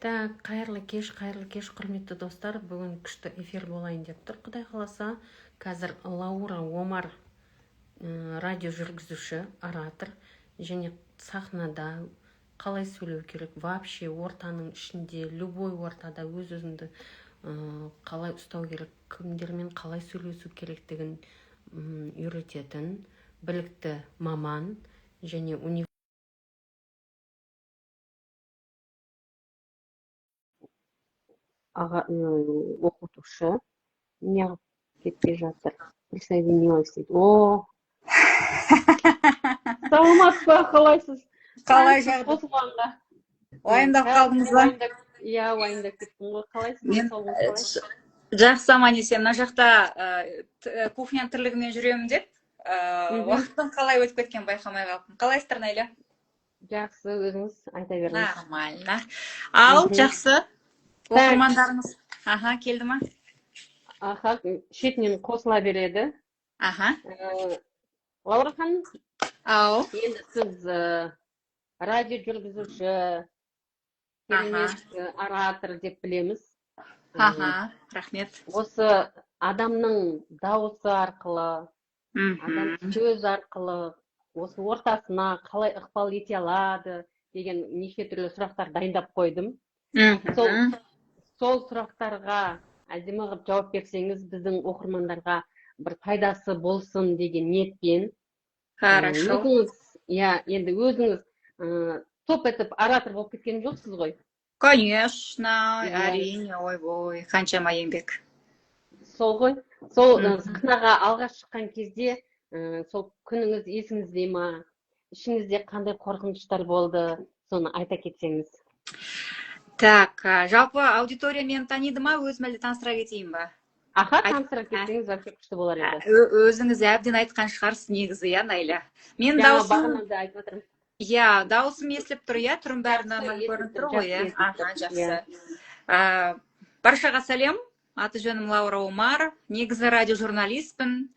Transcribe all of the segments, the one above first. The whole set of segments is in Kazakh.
Қайырлы кеш, құрметті достар. Бүгін күшті эфир болайын деп тұр. Құдай қаласа, қазір Лаура Омар радио жүргізуші, оратор, және сахнада қалай сөйлеу керек, вообще ортаның ішінде, любой ортада өз-өзіңді қалай ұстау керек, кімдермен қалай сөйлесу керектігін үйрететін білікті маман және оқытушы неғып кетпей жатыр, присоединилась дейді. Саламатсыз ба, қалайсыз? Қалай жағдай? Қосылғанға Уайымдап қалдыңыз ба? Иә, уайымдап кеттім ғой. Қалайсыз? Жақсы, аман есен. Мына жақта кухня тірлігімен жүремін деп, уақыттың қалай өтіп кеткен байқамай қалдым. Қалайсыздар, Найля? Жақсы, өзіңіз айта беріңіз. Нормально. Ал, жақсы. Оқырмандарыңыз келді ма? Шетінен қосыла береді. Лаура ханым, енді сіз радио жүргізуші, керемет оратор деп білеміз. Рахмет. Осы адамның дауысы арқылы, адам сөз арқылы, осы ортасына қалай ықпал ете алады деген неше түрлі сұрақтар дайындап қойдым. Сол сұрақтарға әдемі қылып жауап берсеңіз, біздің оқырмандарға бір пайдасы болсын деген ниетпен. Хорошо. Енді өзіңіз топ етіп оратор болып кеткен жоқсыз ғой? Конечно, әрине, ой-бой, қаншама еңбек. Сол ғой. Сол сахнаға алғаш шыққан кезде, сол күніңіз есіңізде ма? Ішіңізде қандай қорқыныштар болды? Соны айта кетсеңіз. Так, жалпы аудитория мені таниды ма, өзім әлде таныстыра кетейін ба? Таныстыра кетсеңіз вообще күшті болар еді. Өзіңіз әбден айтқан шығарсыз негізі, Найля. Мен бағанада айтып отырмын. Дауысым естіліп тұр, түрім бәрі нормально көрініп тұр ғой, жақсы. Баршаға сәлем, аты жөнім Лаура Омар, негізі радиожурналистпін.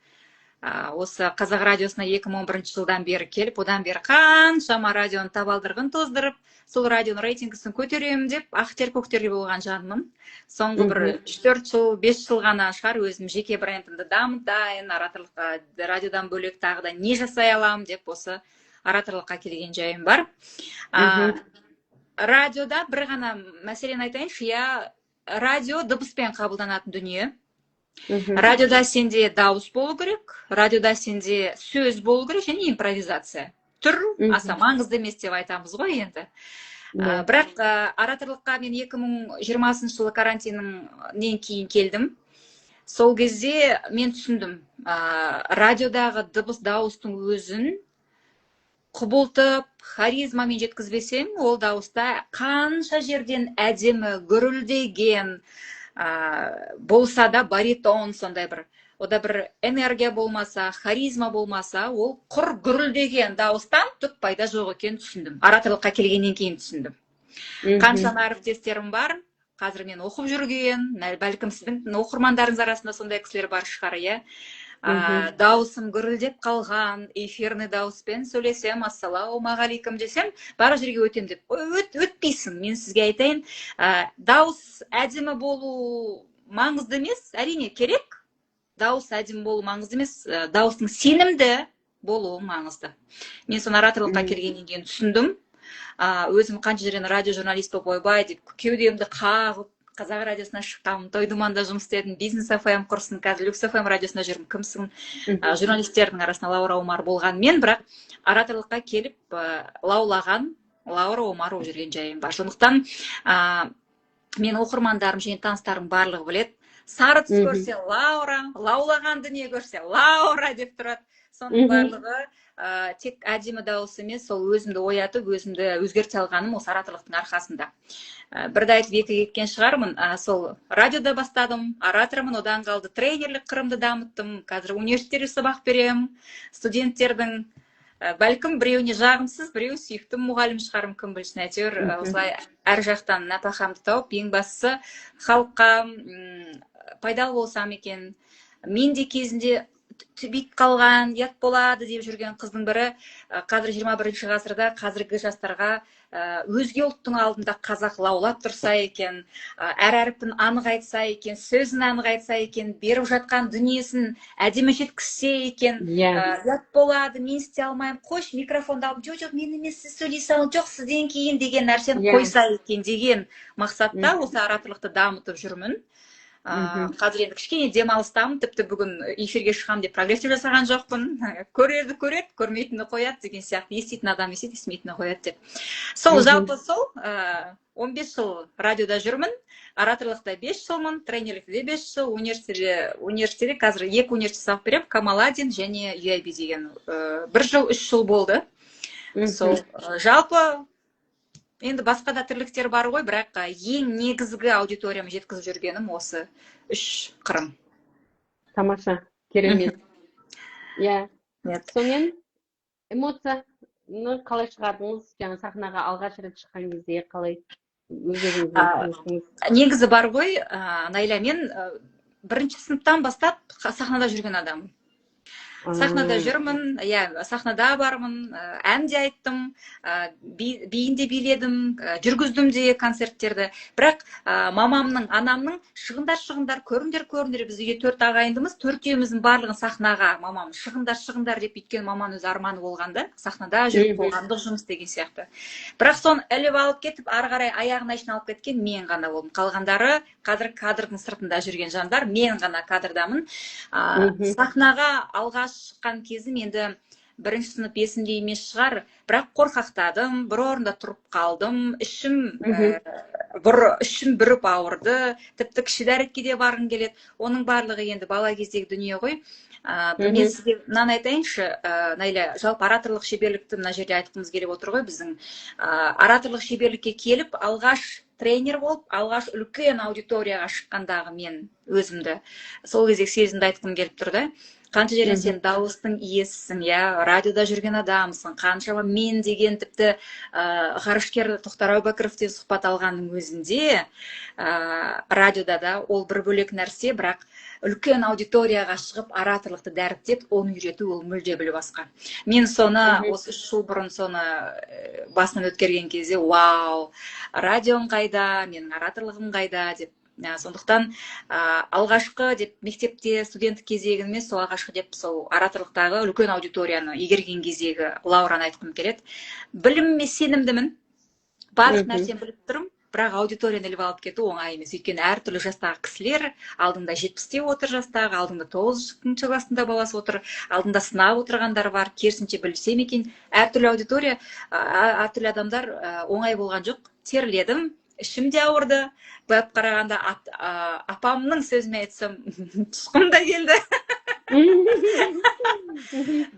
Осы Қазақ радиосына 2011 жылдан бері келіп, одан бері қаншама радионы табалдырғын тоздырып, сол радионың рейтингісін көтеремін деп, ақтер көктерге болған жанмын. Соңғы бір 4 жыл, 5 жыл ғана шығар, өзім жеке брендімді дамытайын, ораторлыққа радиодан бөлек тағы да не жасай аламын деп осы ораторлыққа келген жайым бар. Радиода бір ғана мәселені айтайыншы, радио дыбыспен қабылданатын дүние. Радиода сенде дауыс болу керек, радиода сенде сөз болу керек және импровизация. Түр аса маңызды емес деп айтамыз ғой енді. Бірақ ораторлыққа мен 2020 жылы карантиннен кейін келдім. Сол кезде мен түсіндім, радиодағы дыбыс дауыстың өзін құбылтып, харизмамен жеткізбесең, ол дауыста қанша жерден әдемі, гүрілдеген болса да, баритон сондай бір, ода бір энергия болмаса, харизма болмаса, ол құр гүрілдеген дауыстан түк пайда жоқ екенін түсіндім. Ораторлыққа келгеннен кейін түсіндім. Қаншама әріптестерім бар, қазір мен оқып жүрген, бәлкім сіздің оқырмандарыңыз арасында сондай кісілер бар шығар, дауысым гүрілдеп қалған, эфирный дауыспен сөйлесем, ассалаумағалейкум десем, бара жерге өтем деп. Өтпейсің, мен сізге айтайын, дауыс әдемі болу маңызды емес, әрине керек. Дауыс әдемі болу маңызды емес, дауыстың сенімді болуы маңызды. Мен соны ораторлыққа келгеннен кейін түсіндім. Өзім қанша жерден радиожурналист болып ойбай деп кеудемді қағып, Қазақ радиосына шыққанмын, Той-думанда жұмыс істедім, бизнес ФМ құрсын, қазір Люкс ФМ радиосына жүрмін, кімсің? Журналистердің арасында Лаура Омар болған. Мен бірақ ораторлыққа келіп лаулаған Лаура Омар болып жүрген жайым бар. Сондықтан мен оқырмандарым және таныстарым барлығы білет. Сары түс көрсе Лаура, лаулаған дүние көрсе Лаура деп тұрады. Соның барлығы тек әдемі дауыс емес, сол өзімді оятып, өзімді өзгерте алғаным осы ораторлықтың арқасында. Бірді айтып екі кеткен шығармын, сол радиода бастадым, оратормын, одан қалды тренерлік қырымды дамыттым, қазір университетте сабақ берем, студенттердің бәлкім біреуіне жағымсыз, біреу сүйікті мұғалім шығарым, кім білсін, әйтеуір осылай әр жақтан нәпақамды тауып, ең бастысы халыққа пайдалы болсам екен. Мен де кезінде бүйтіп қалған, ұят болады деп жүрген қыздың бірі қазір 21 ғасырда қазіргі жастарға өзге ұлттың алдында қазақ лаулап тұрса екен, әр әріпін анық айтса екен, сөзін анық айтса екен, беріп жатқан дүниесін әдемі жеткізсе екен, ұят болады, мен істей алмаймын, қойшы микрофонды алып, жоқ мен емес, сіз сөйлей салыңыз, жоқ сізден кейін деген нәрсені қойса екен деген мақсатта осы ораторлықты дамытып жүрмін. Қазір енді кішкене демалыстамын, тіпті бүгін эфирге шығамын деп прогрессив жасаған жоқпын. Көрерді көреді, көрмейтінді қояды деген сияқты, еститін адам естиді, естімейтінді қояды деп. Сол жалпы сол 15 жыл радиода жүрмін, ораторлықта 5 жылмын, тренерлікте 5 жыл, университетте қазір 2 университет сабақ беремін, Камаладин және UIB деген 1 жыл 3 жыл болды. Сол жалпы енді басқа да тірліктер бар ғой, бірақ ең негізгі аудиторияма жеткізіп жүргенім осы 3 қырым. Тамаша, керемет. Сонымен эмоцияны қалай шығардыңыз? Жаңа сахнаға алғаш рет шыққан кезде қалай өздеріңізді? Негізі бар ғой, Найля, мен 1-ші сыныптан бастап сахнада жүрген адаммын. Сахнада жүрмін, сахнада бармын, ән де айттым, биін де биледім, жүргіздім де концерттерді. Бірақ мамамның, анамның шығындар, көріңдер, біз үйге 4 ағайындымыз, 4-еуміздің барлығын сахнаға, мамам шығындар деп өйткені маманың өзі арманы болғанда, сахнада жүріп болғандық жұмыс деген сияқты. Бірақ соны іліп алып кетіп, ары қарай аяғына шейін алып кеткен мен ғана болдым. Қалғандары қазір кадрдың сыртында жүрген жандар, мен ғана кадрдамын. Сахнаға алғаш шыққан кезім енді 1-ші сынып есімде емес шығар, бірақ қорқақтадым, бір орында тұрып қалдым, ішім бүріп ауырды, тіпті кіші дәретке де барғым келеді. Оның барлығы енді бала кездегі дүние ғой. Мен сізге мынаны айтайыншы, Найля, жалпы ораторлық шеберлікті мына жерде айтқымыз келіп отыр ғой, біздің ораторлық шеберлікке келіп, алғаш тренер болып, алғаш үлкен аудиторияға шыққандағы мен өзімді сол кездегі сезімді айтқым келіп тұрды. Қанша жерден сен дауыстың иесісің, радиода жүрген адамсың, қаншама мен деген тіпті ғарышкер Тоқтар Әубәкіровтен сұхбат алғанның өзінде радиода да ол бір бөлек нәрсе, бірақ үлкен аудиторияға шығып ораторлықты дәріптеп, оны үйрету ол мүлде білу басқа. Мен соны осы 3 жыл бұрын соны басынан өткерген кезде, вау, радиоң қайда, менің ораторлығым қайда деп. Сондықтан алғашқы деп мектепте студенттік кезегіме сол алғашқы деп сол ораторлықтағы үлкен аудиторияны егерген кездегі Лаураны айтқым келеді. Біліміме сенімдімін, барлық нәрсені біліп тұрмын, бірақ аудиторияны іліп алып кету оңай емес. Өйткені әртүрлі жастағы кісілер, алдыңда 70-те отыр жастағы, алдыңда 9-ші класында баласы отыр, алдыңда сынап отырғандар бар, керісінше білсем екен, әртүрлі аудитория, әртүрлі адамдар оңай болған жоқ. Терледім, ішім де ауырды. Бұлап қарағанда апамның сөзіме айтсам, тұсқым да келді.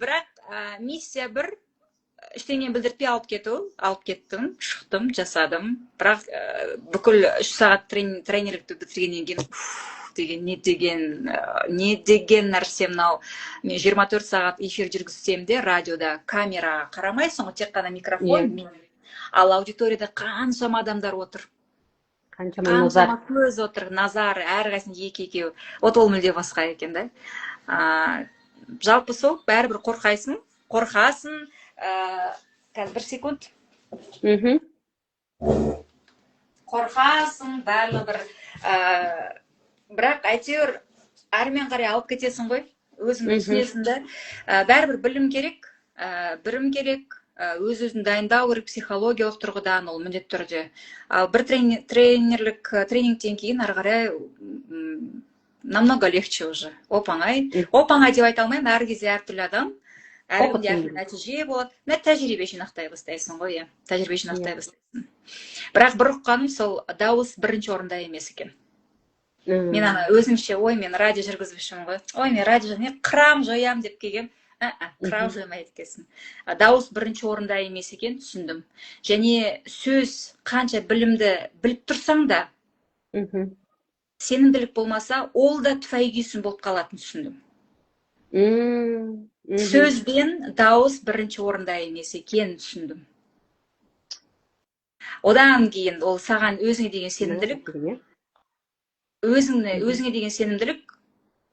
Бірақ миссия бір, ештеңе білдіртпей алып кеттім, шықтым, жасадым. Бірақ бүкіл 3 сағат тренерлікті бітіргеннен кейін не деген нәрсе мынау. Мен 24 сағат эфир жүргізсем де радиода камераға қарамайсың, тек қана микрофон. Ал аудиторияда қаншама адамдар отыр. Қаншама көз отыр, назар, әрқайсының екі-екеу. Ол мүлде басқа екен, да. Жалпы сол, бәрібір қорқасың. Қазір 1 секунд. Қорқасың, барлы бір. Бірақ әйтеуір әрмен қарай алып кетесің ғой. Өзің түсінесің да. Бәрібір білім керек, өз-өзін дайындау керек, психологиялық тұрғыдан ол міндетті түрде. Ал бір тренингтен кейін ары қарай намного легче уже. Оп-оңай деп айта алмаймын, әр кезде әртүрлі адам, әркімде әртүрлі нәтиже болады. Тәжірибе жинақтай бастайсың ғой, тәжірибе жинақтай бастайсың. Бірақ бір ұққаным сол дауыс 1-ші орында емес екен. Мен өзімше, мен радио жүргізушімін ғой, мен радио қырам жоям деп келгем. Қырау жоймайды екенсің. Дауыс 1-ші орында емес екен, түсіндім. Және сөз қанша білімді біліп тұрсаң да, сенімділік болмаса, ол да түфайгүйсін болып қалатын түсіндім. Сөз бен дауыс 1-ші орында емес екен түсіндім. Одан кейін ол саған өзіңе деген сенімділік, өзіңе деген сенімділік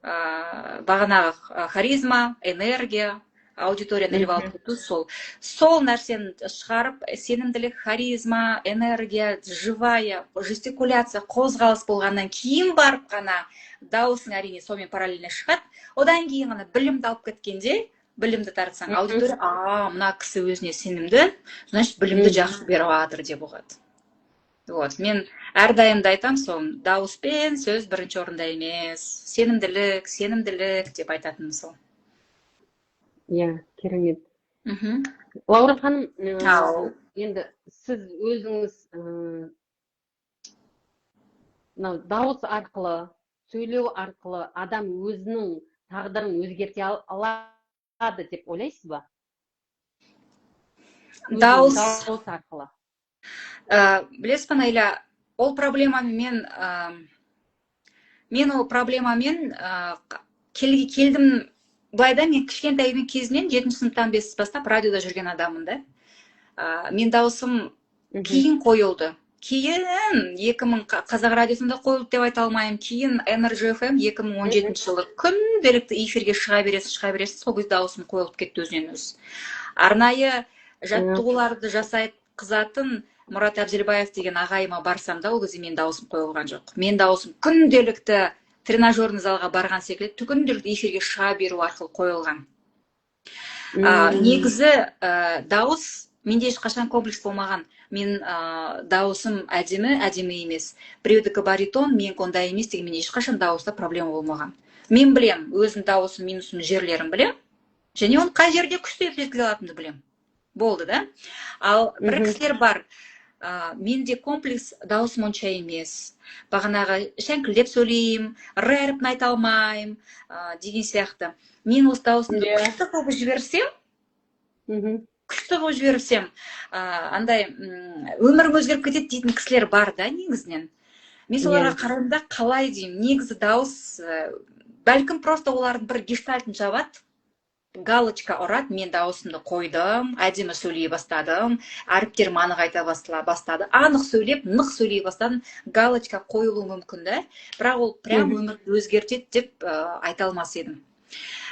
бағанағы харизма, энергия, аудиторияны іліп алып кету сол нәрсені шығарып, сенімділік, харизма, энергия, живая, жестикуляция, қозғалыс болғаннан кейін барып ғана дауысың әрине сонымен параллельно шығады. Одан кейін ғана білімді алып кеткенде, білімді тартсаң, аудитория, мына кісі өзіне сенімді, значит, білімді жақсы беріп жатыр деп ұғады. Вот, мен әрдайым да айтам сол, дауыс пен сөз бірінші орында емес, сенімділік деп айтатыным сол. Иә, керемет. Лаура ханым, енді сіз өзіңіз дауыс арқылы, сөйлеу арқылы адам өзінің тағдырын өзгерте алады деп ойлайсыз ба? Дауыс арқылы. Білесіз ба, Найля, ол проблемамен мен ол проблемамен келдім. Былайда мен кішкентайым кезінен 7-ші сыныптан бастап радиода жүрген адаммын да. Мен дауысым кейін қойылды. Кейін 2000 қазақ радиосында қойылды деп айта алмаймын. Кейін Energy FM 2017 жылы күнделікті эфирге шыға бересіз, сол кезде дауысым қойылып кетті өзінен өз. Арнайы жаттығуларды жасайтқызатын Мұрат Әбзелбаев деген ағайыма барсам да, ол кезде мен дауысым қойылған жоқ. Мен дауысым күнделікті тренажерный залға барған секілді күнделікті эфирге шыға беру арқылы қойылған. Негізі дауыс менде ешқашан комплекс болмаған. Мен дауысым әдемі емес. Біреудікі баритон, мен ондай емес деген, мен ешқашан дауыста проблема болмаған. Мен білем, өзім дауысым, минусым, жерлерін білем, және оны қай жерде күшті жеткізе алатынымды білем. Болды, да? Ал бір кісілер бар, менде комплекс дауысым онша емес. Бағанағы шәңкілдеп сөйлеймін, әріпін айта алмаймын, деген сияқты. Мен осы дауысымды күшті қылып жіберсем, андай өмірім өзгеріп кетеді дейтін кісілер бар да, негізінен. Мен соларға қараймда қалай деймін, негізі дауыс, бәлкім просто олардың бір гештальтын жабады, галочка ұрады, мен дауысымды қойдым, әдемі сөйлей бастадым, әріптерім анық айта бастады, анық сөйлеп, нық сөйлей бастадым, галочка қойылуы мүмкін да, бірақ ол прям өмірді өзгертеді деп айта алмас едім.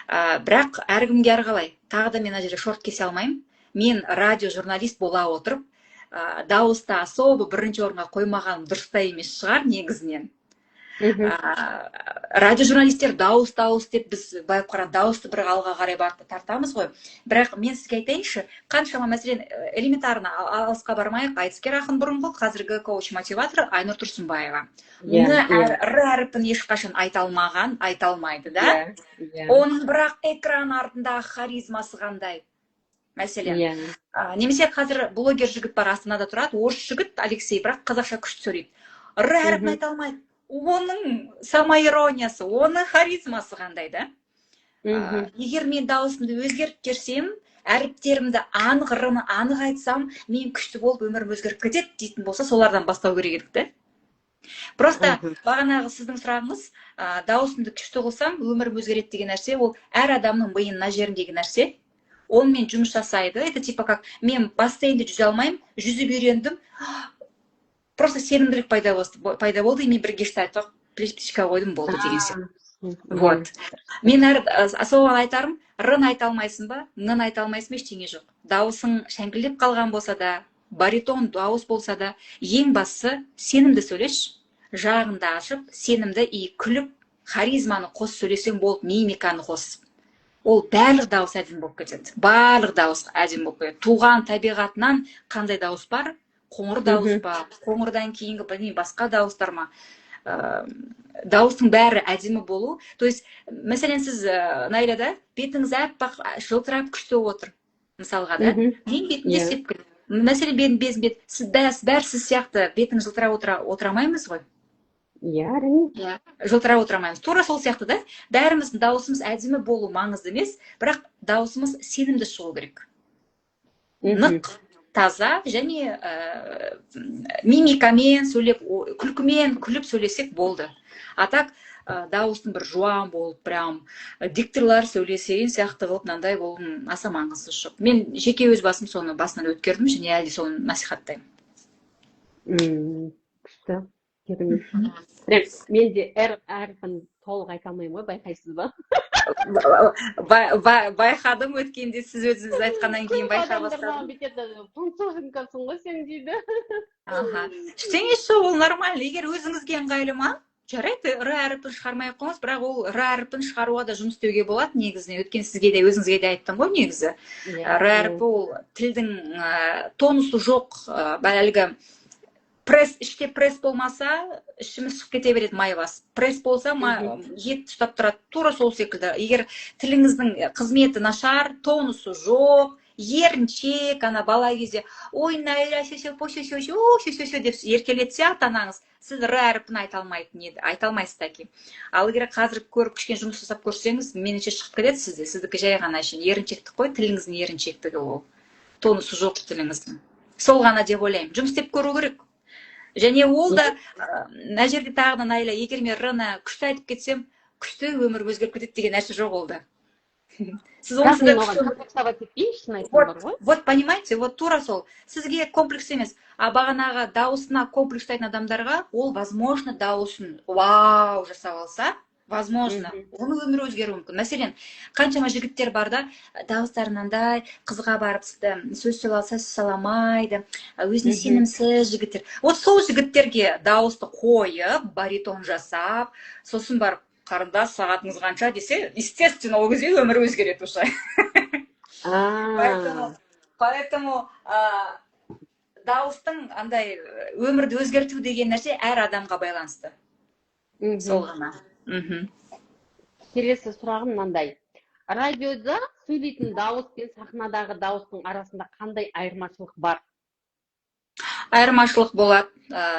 Бірақ әркімге әрқалай, тағы да мен мына жерде шорт кесе алмаймын. Мен радио журналист бола отырып, дауыста особо бірінші орынға қоймаған дұрыс та емес шығар негізінен. Радио журналистер дауыс деп біз байып қарап дауысты бір алға қарай тартамыз ғой. Бірақ мен сізге айтайыншы, қаншама мәселен элементарно алысқа бармайық, айтыскер ақын бұрынғы, қазіргі коуч-мотиватор Айнұр Тұрсынбаева. Оны әріпін ешқашан айта алмайды, да? Оның бірақ экран артындағы харизмасы қандай. Мәселен, немесе қазір блогер жігіт бар, Астанада тұрады, орыс жігіт Алексей, бірақ қазақша күшті сөйлейді. Әріпін айта алмайды. Оның самоирониясы, оның харизмасы қандай, да? Егер мен дауысымды өзгертіп керсем, әріптерімді анық айтсам, мен күшті болып өмірім өзгеріп кетеді дейтін болса, солардан бастау керек едік, да? Просто бағанағы сіздің сұрағыңыз, дауысымды күшті қылсам, өмірім өзгереді деген нәрсе, ол әр адамның миына жеріндегі нәрсе. Онымен жұмыс жасайды. Это типа как мен бассейнде жүзе алмаймын, жүзіп үйрендім. Просто сенімділік пайда болды, и мен бір гештальтқа птичка қойдым, болды деген сияқты. Вот. Мен соған айтарым, рын айта алмайсың ба, нын айта алмайсың ба, ештеңе жоқ. Дауысың шәңкілдеп қалған болса да, баритон дауыс болса да, ең бастысы сенімді сөйлеш, жағында ашып, сенімді и күліп, харизманы қос сөйлесең болды, мимиканы қос. Ол барлық дауыс әдемі болып кетеді. Барлық дауыс әдемі болып кетеді. Туған табиғатынан қандай дауыс бар? Қоңыр дауыс па, қоңырдан кейінгі басқа дауыстар ма, дауыстың бәрі әдемі болу. То есть, мәселен сіз Найляда бетіңіз әппақ жылтырап күшті отыр, мысалға да, мен бетімде сепкіл. Мәселен бет, сіз сияқты бетіңіз жылтырап отырамаймыз ғой? Иә, жылтырап отырамаймыз. Тура сол сияқты да, бәріміздің дауысымыз әдемі болу маңызды емес, бірақ дауысымыз сенімді шығу керек. Нық, таза және мимикамен сөйлеп, күлкімен күліп сөйлесек болды. А так дауыстың бір жуан болып, прям дикторлар сөйлесеген сияқты қылып мынандай болу аса маңызды жоқ. Мен жеке өз басым соны басынан өткердім және әлде соны насихаттаймын. Күшті. Мен де әріпін толық айта алмаймын ғой, байқайсыз ба? Байқадым, өткенде сіз өзіңіз айтқаннан кейін байқай Адамдар маған бастадым. бүйтеді, пунцовенькасың ғой сен дейді. Аха. Ештеңесі жоқ, ол нормально. Егер өзіңізге ыңғайлы ма, жарайды, р әріпін шығармай ақ қойыңыз, бірақ ол р әріпін шығаруға да жұмыс істеуге болады негізінен. Өйткені сізге де өзіңізге де айттым ғой негізі. Р әріпі ол тілдің тонусы жоқ, әлгі пресс, іште пресс болмаса, ішіміз шығып кете береді, май бас. Пресс болса, ет ұстап тұрады, тура сол секілді. Егер тіліңіздің қызметі нашар, тонусы жоқ, еріншек, ана бала кезде ой Найля деп еркелетсе ата-анаңыз, сіз р әріпін айта алмайтын еді, айта алмайсыз таки. Ал егер қазір көріп кішкене жұмыс жасап көрсеңіз, меніңше шығып кетеді сізде. Сіздікі жай ғана еріншектік қой, тіліңіздің еріншектігі ол. Тонусы жоқ тіліңіздің. Сол ғана деп ойлаймын. Жұмыс істеп көру керек. Және ол да мына жерде тағы да Найля, егер мен р-ны күшті айтып кетсем, күшті өмір өзгеріп кетеді деген нәрсе жоқ ол да. Сіз вот понимаете, вот тура сол. Сізге комплекс емес, а бағанағы дауысына комплекстайтын адамдарға ол возможно дауысын вау жасап алса, возможно, оның өмірі өзгеруі мүмкін. Мәселен, қаншама жігіттер бар да, дауыстары мынандай, қызға барып сөз сөйлесе саламайды, өзіне сенімсіз жігіттер. Вот сол жігіттерге дауысты қойып, баритон жасап, сосын барып қарындас сағатыңыз қанша десе, естественно, ол кезде өмірі өзгереді уже. Поэтому дауыстың андай өмірді өзгерту деген нәрсе әр адамға байланысты. Сол ғана. Келесі сұрағым мынандай. Радиода сөйлейтін дауыс пен сахнадағы дауыстың арасында қандай айырмашылық бар? Айырмашылық болады.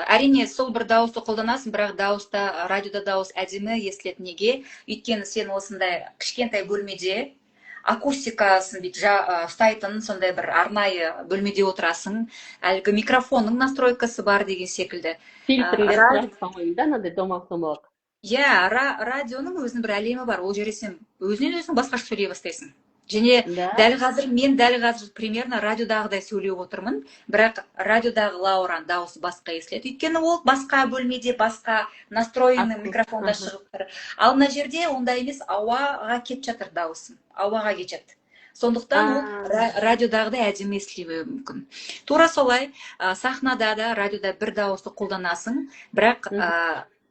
Әрине, сол бір дауысты қолданасың, бірақ дауыста, радиода дауыс әдемі естіледі. Неге? Өйткені сен осындай кішкентай бөлмеде акустикасын ұстайтын сондай бір арнайы бөлмеде отырасың. Әлгі микрофонның настройкасы бар деген секілді. Фильтрлер қойып қойды, мынандай домалақ-домалақ. Иә, радионың өзінің бір әлемі бар. Ол жерде сен өзінен өзің басқаша сөйлей бастайсың. Және мен дәл қазір примерно радиодағыдай сөйлеп отырмын, бірақ радиодағы Лауран дауысы басқа естіледі. Өйткені ол басқа бөлмеде, басқа настроенный микрофонда шығып тұр. Ал мына жерде ондай емес, ауаға кетіп жатыр дауысым. Ауаға кетеді. Сондықтан ол радиодағыдай әдемі естілуі мүмкін. Тура солай, сахнада да, радиода бір дауысты қолданасың, бірақ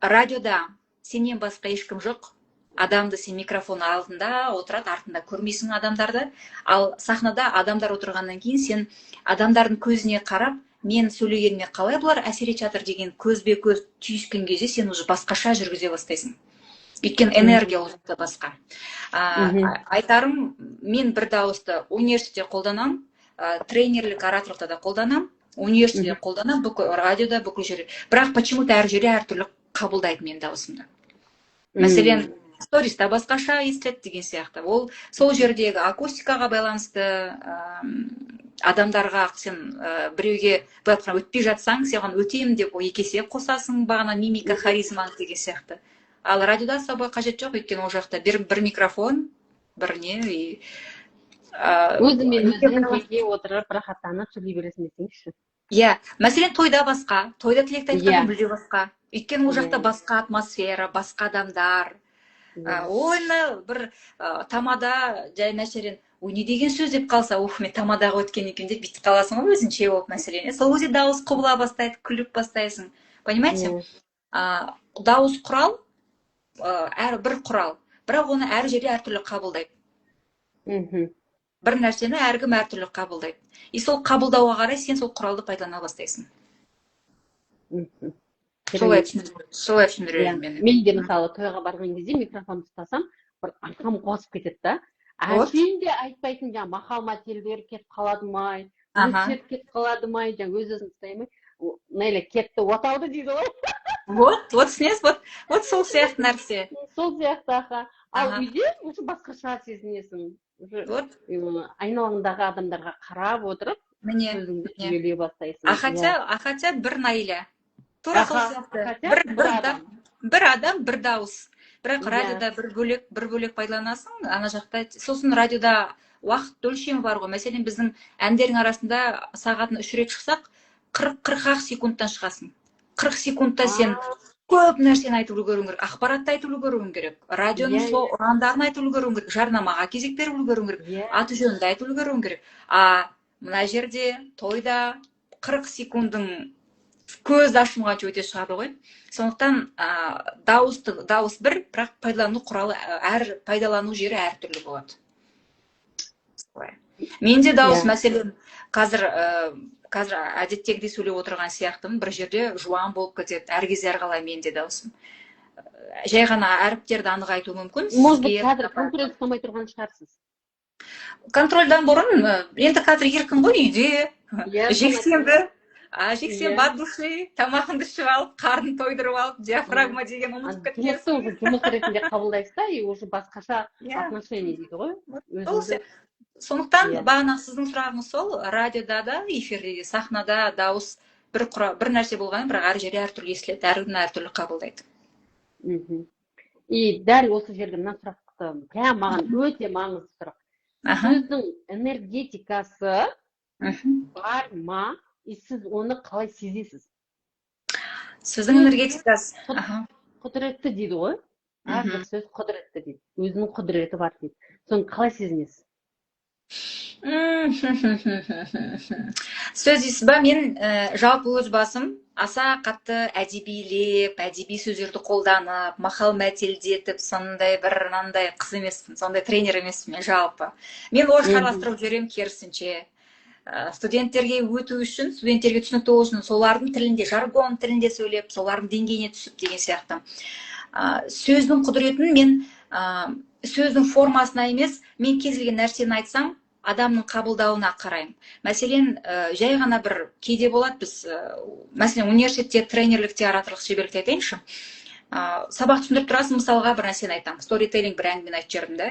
радиода сенен басқа ешкім жоқ. Адамды сен микрофон алдында отырады, артында көрмейсің адамдарды. Ал сахнада адамдар отырғаннан кейін сен адамдардың көзіне қарап, мен сөйлегеніме қалай бұлар әсер етіп жатыр деген көзбе-көз түйіскен кезде сен уже басқаша жүргізе бастайсың. Өйткені энергия олжықта басқа. Айтарым, мен бір дауысты университетте қолданам, тренерлік ораторлықта да қолданам, университетте қолданам, радиода бүкіл жерде. Бірақ почему-то әр жерде әртүрлі қабылдайды мен дауысымды. Мәселен, сториста басқаша естіледі деген сияқты. Ол сол жердегі акустикаға байланысты, адамдарға сен біреуге өтпей жатсаң, саған өтеймін деп екі есе қосасың, бағана мимика, харизма деген сияқты. Ал радиода собой қажет жоқ, өйткені ол жақта бір микрофон, бір не. Өзімен жеке отырып, рахаттанып сөйлей бересің десеңізші. Иә, мәселен тойда басқа, тойда тілекті айтқанда мүлде басқа. Өйткені ол жақта басқа атмосфера, басқа адамдар. Ойны бір тамада жай мәселен, не деген сөз деп қалса, мен тамадаға өткен екен деп бүйтіп қаласың ғой өзінше болып мәселен. Сол кезде дауыс құбыла бастайды, күліп бастайсың. Понимаете? Дауыс құрал, бір құрал, бірақ оны әр жерде әртүрлі қабылдайды. Бір нәрсені әркім әртүрлі қабылдайды. И сол қабылдауға қарай сен сол құралды пайдалана бастайсың. Солай түсіндіреді мені. Мен де мысалы тойға барған кезде микрофон ұстасам, бір арқам қосып кетеді да. Әшейін де айтпайтын, мақал-мәтелдер кетіп қалады май, өсиет кетіп қалады май, өз-өзін ұстаймай, Найля кетті, отауды дейді ғой. Вот түсінесіз, вот сол сияқты нәрсе. Сол сияқты, аха. Ал үйде уже басқаша сезінесің. Айналаңдағы адамдарға қарап отырып, өзіңді сөйлей бастайсың. Ахатя бір Найля. Тура сол сияқты. Бір адам, бір дауыс. Бірақ радиода бір бөлек пайдаланасың, ана жақта. Сосын радиода уақыт өлшемі бар ғой. Мәселен, біздің әндердің арасында сағатын 3 рет шықсақ, 40-ақ секундтан шығасың. 40 секундта сен көп нәрсені айтып үлгеруің керек, ақпаратты айтып үлгеруің керек, радионың иә, сол ұрандарын айтып үлгеруің керек, жарнамаға кезек беріп үлгеруің керек, иә, аты жөнді айтып үлгеруің керек. А мына жерде тойда 40 секундың көз ашымғанша өте шығады ғой. Сондықтан дауыс бір, бірақ пайдалану құралы пайдалану жері әртүрлі болады. Менде дауыс иә. мәселен қазір әдеттегідей сөйлеп отырған сияқтымын, бір жерде жуан болып кетеді, әр кезде әрқалай менде даусым. Жай ғана әріптерді анық айту мүмкін. Может быть, қазір контроль ұстамай тұрған шығарсыз. Контрольдан бұрын, енді қазір еркін ғой үйде, Иә, жексенбі Иә. от души, тамағыңды ішіп алып, қарнын тойдырып алып, диафрагма деген ұмытып жұмысты кеткенсің. уже жұмыс ретінде қабылдайсыз да, и уже басқаша Иә. отношение дейді ғой. Сол Өзіңді Сондықтан Иә. бағана сіздің сұрағыңыз сол, радиода да, эфирде, сахнада дауыс бір нәрсе болғанымен, бірақ әр жерде әртүрлі естіледі, әркім әртүрлі қабылдайды. Мгм. И дәл осы жерде мына сұрақты, прям маған өте маңызды сұрақ. Аха. Сөздің энергетикасы Мгм. бар ма, и сіз оны қалай сезесіз? Сіздің энергетикасы. Аха. Құдіретті дейді ғой. Әрбір Мгм. сөз құдіретті дейді. Өзінің құдіреті бар дейді. Соны қалай сезінесіз? Сөз дейсіз ба, мен жалпы өз басым аса қатты әдебилеп, әдеби сөздерді қолданып, мақал мәтелдетіп, сондай бір нандай қыз емеспін, сондай тренер емеспін мен жалпы. Мен ой шарластырып жүремін керісінше. Студенттерге өту үшін, студенттерге түсінікті болу үшін, солардың тілінде, жаргон тілінде сөйлеп, солардың деңгейіне түсіп деген сияқты. Сөздің құдіретін мен сөздің формасына емес, мен кез келген нәрсені айтсам, адамның қабылдауына қараймын. Мәселен, жай ғана бір кейде болады біз, мәселен, университетте, тренерлікте, ораторлық шеберлікте айтайыншы. Сабақ түсіндіріп тұрасың, мысалға бір нәрсені айтамын. Сторителлинг бір әңгімені айтып жібердім да.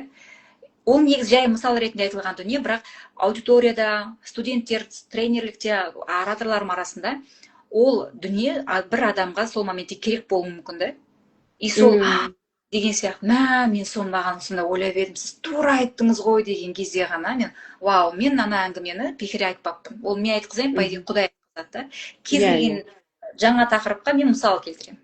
Ол негізі жай мысал ретінде айтылған дүние, бірақ аудиторияда, студенттер, тренерлікте, ораторларым арасында ол дүние бір адамға сол моментте керек болуы мүмкін да. И сол деген сияқты, мен соны маған сонда ойлап едім, сіз тура айттыңыз ғой деген кезде ғана мен, вау, мен ана әңгімені бекер айтпаппын. Ол мен айтқызайын, по идее, Құдай айтқызады да. Кез келген жаңа тақырыпқа мен мысал келтіремін.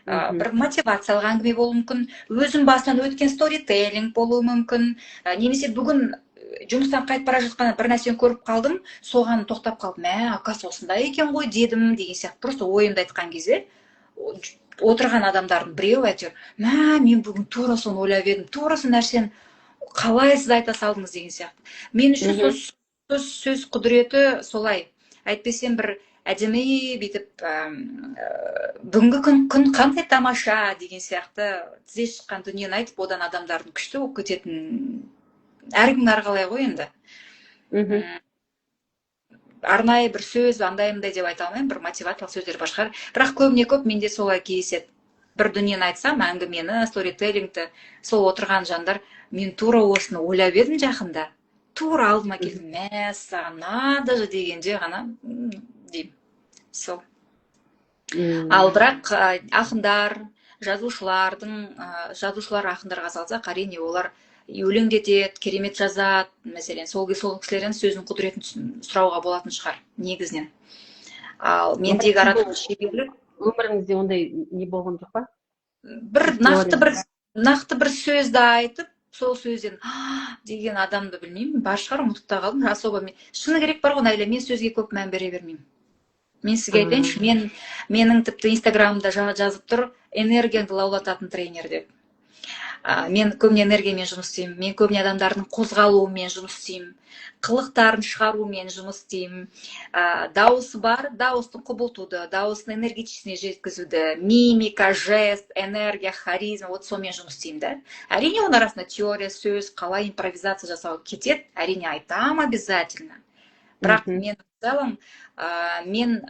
Бір мотивациялық әңгіме болуы мүмкін, өзім басынан өткен сторителлинг болуы мүмкін, немесе бүгін жұмыстан қайтып бара жатқанда бір нәрсені көріп қалдым, соған тоқтап қалдым, оказывается осындай екен ғой дедім деген сияқты. Просто ойымды айтқан кезде отырған адамдардың біреу әйтеуір, мен бүгін тура соны ойлап едім, тура сол нәрсені қалай сіз айта салдыңыз деген сияқты. Мен үшін сөз құдіреті солай. Әйтпесем бір әдемі бүйтіп бүгінгі күн қандай тамаша деген сияқты тізе шыққан дүниені айтып, одан адамдардың күшті болып кететін әркімнің әрқалай ғой енді. Арнайы бір сөз андайымдай деп айта алмаймын, бір мотивациялық сөздер бар шығар, бірақ көбіне көп менде солай кездеседі. Бір дүниені айтсам, әңгімені, сторителлингті, сол отырған жандар, мен тура осыны ойлап едім жақында, тура алдыма келді, саған надо же дегенде ғана деймін. Сол. Ал бірақ ақындар, жазушылар ақындарға салсақ, әрине олар өлеңдетеді, керемет жазады, мәселен, сол кісілерден сөздің құдіретін сұрауға болатын шығар, негізінен. Ал мендегі ораторлық шеберлік өміріңізде ондай не болған жоқ па? Нақты бір сөзді айтып, сол сөзден деген адамды білмеймін, бар шығар, ұмытып та қалдым, особо мен. Шыны керек бар ғой, Найля, мен сөзге көп мән бере бермеймін. Мен сізге айтайыншы, менің тіпті инстаграмымда жазып тұр, энергияңды лаулататын тренер деп. Мен көбіне энергиямен жұмыс істеймін, мен көбіне адамдардың қозғалуымен жұмыс істеймін, қылықтарын шығарумен жұмыс істеймін, дауысы бар, дауыстың құбылтуды, дауыстың энергетичесіне жеткізуді, мимика, жест, энергия, харизма, вот сонымен жұмыс істеймін да. Әрине, оның арасында теория, сөз, қалай импровизация жасау кетеді, әрине айтам обязательно. Бірақ мен в целом, мен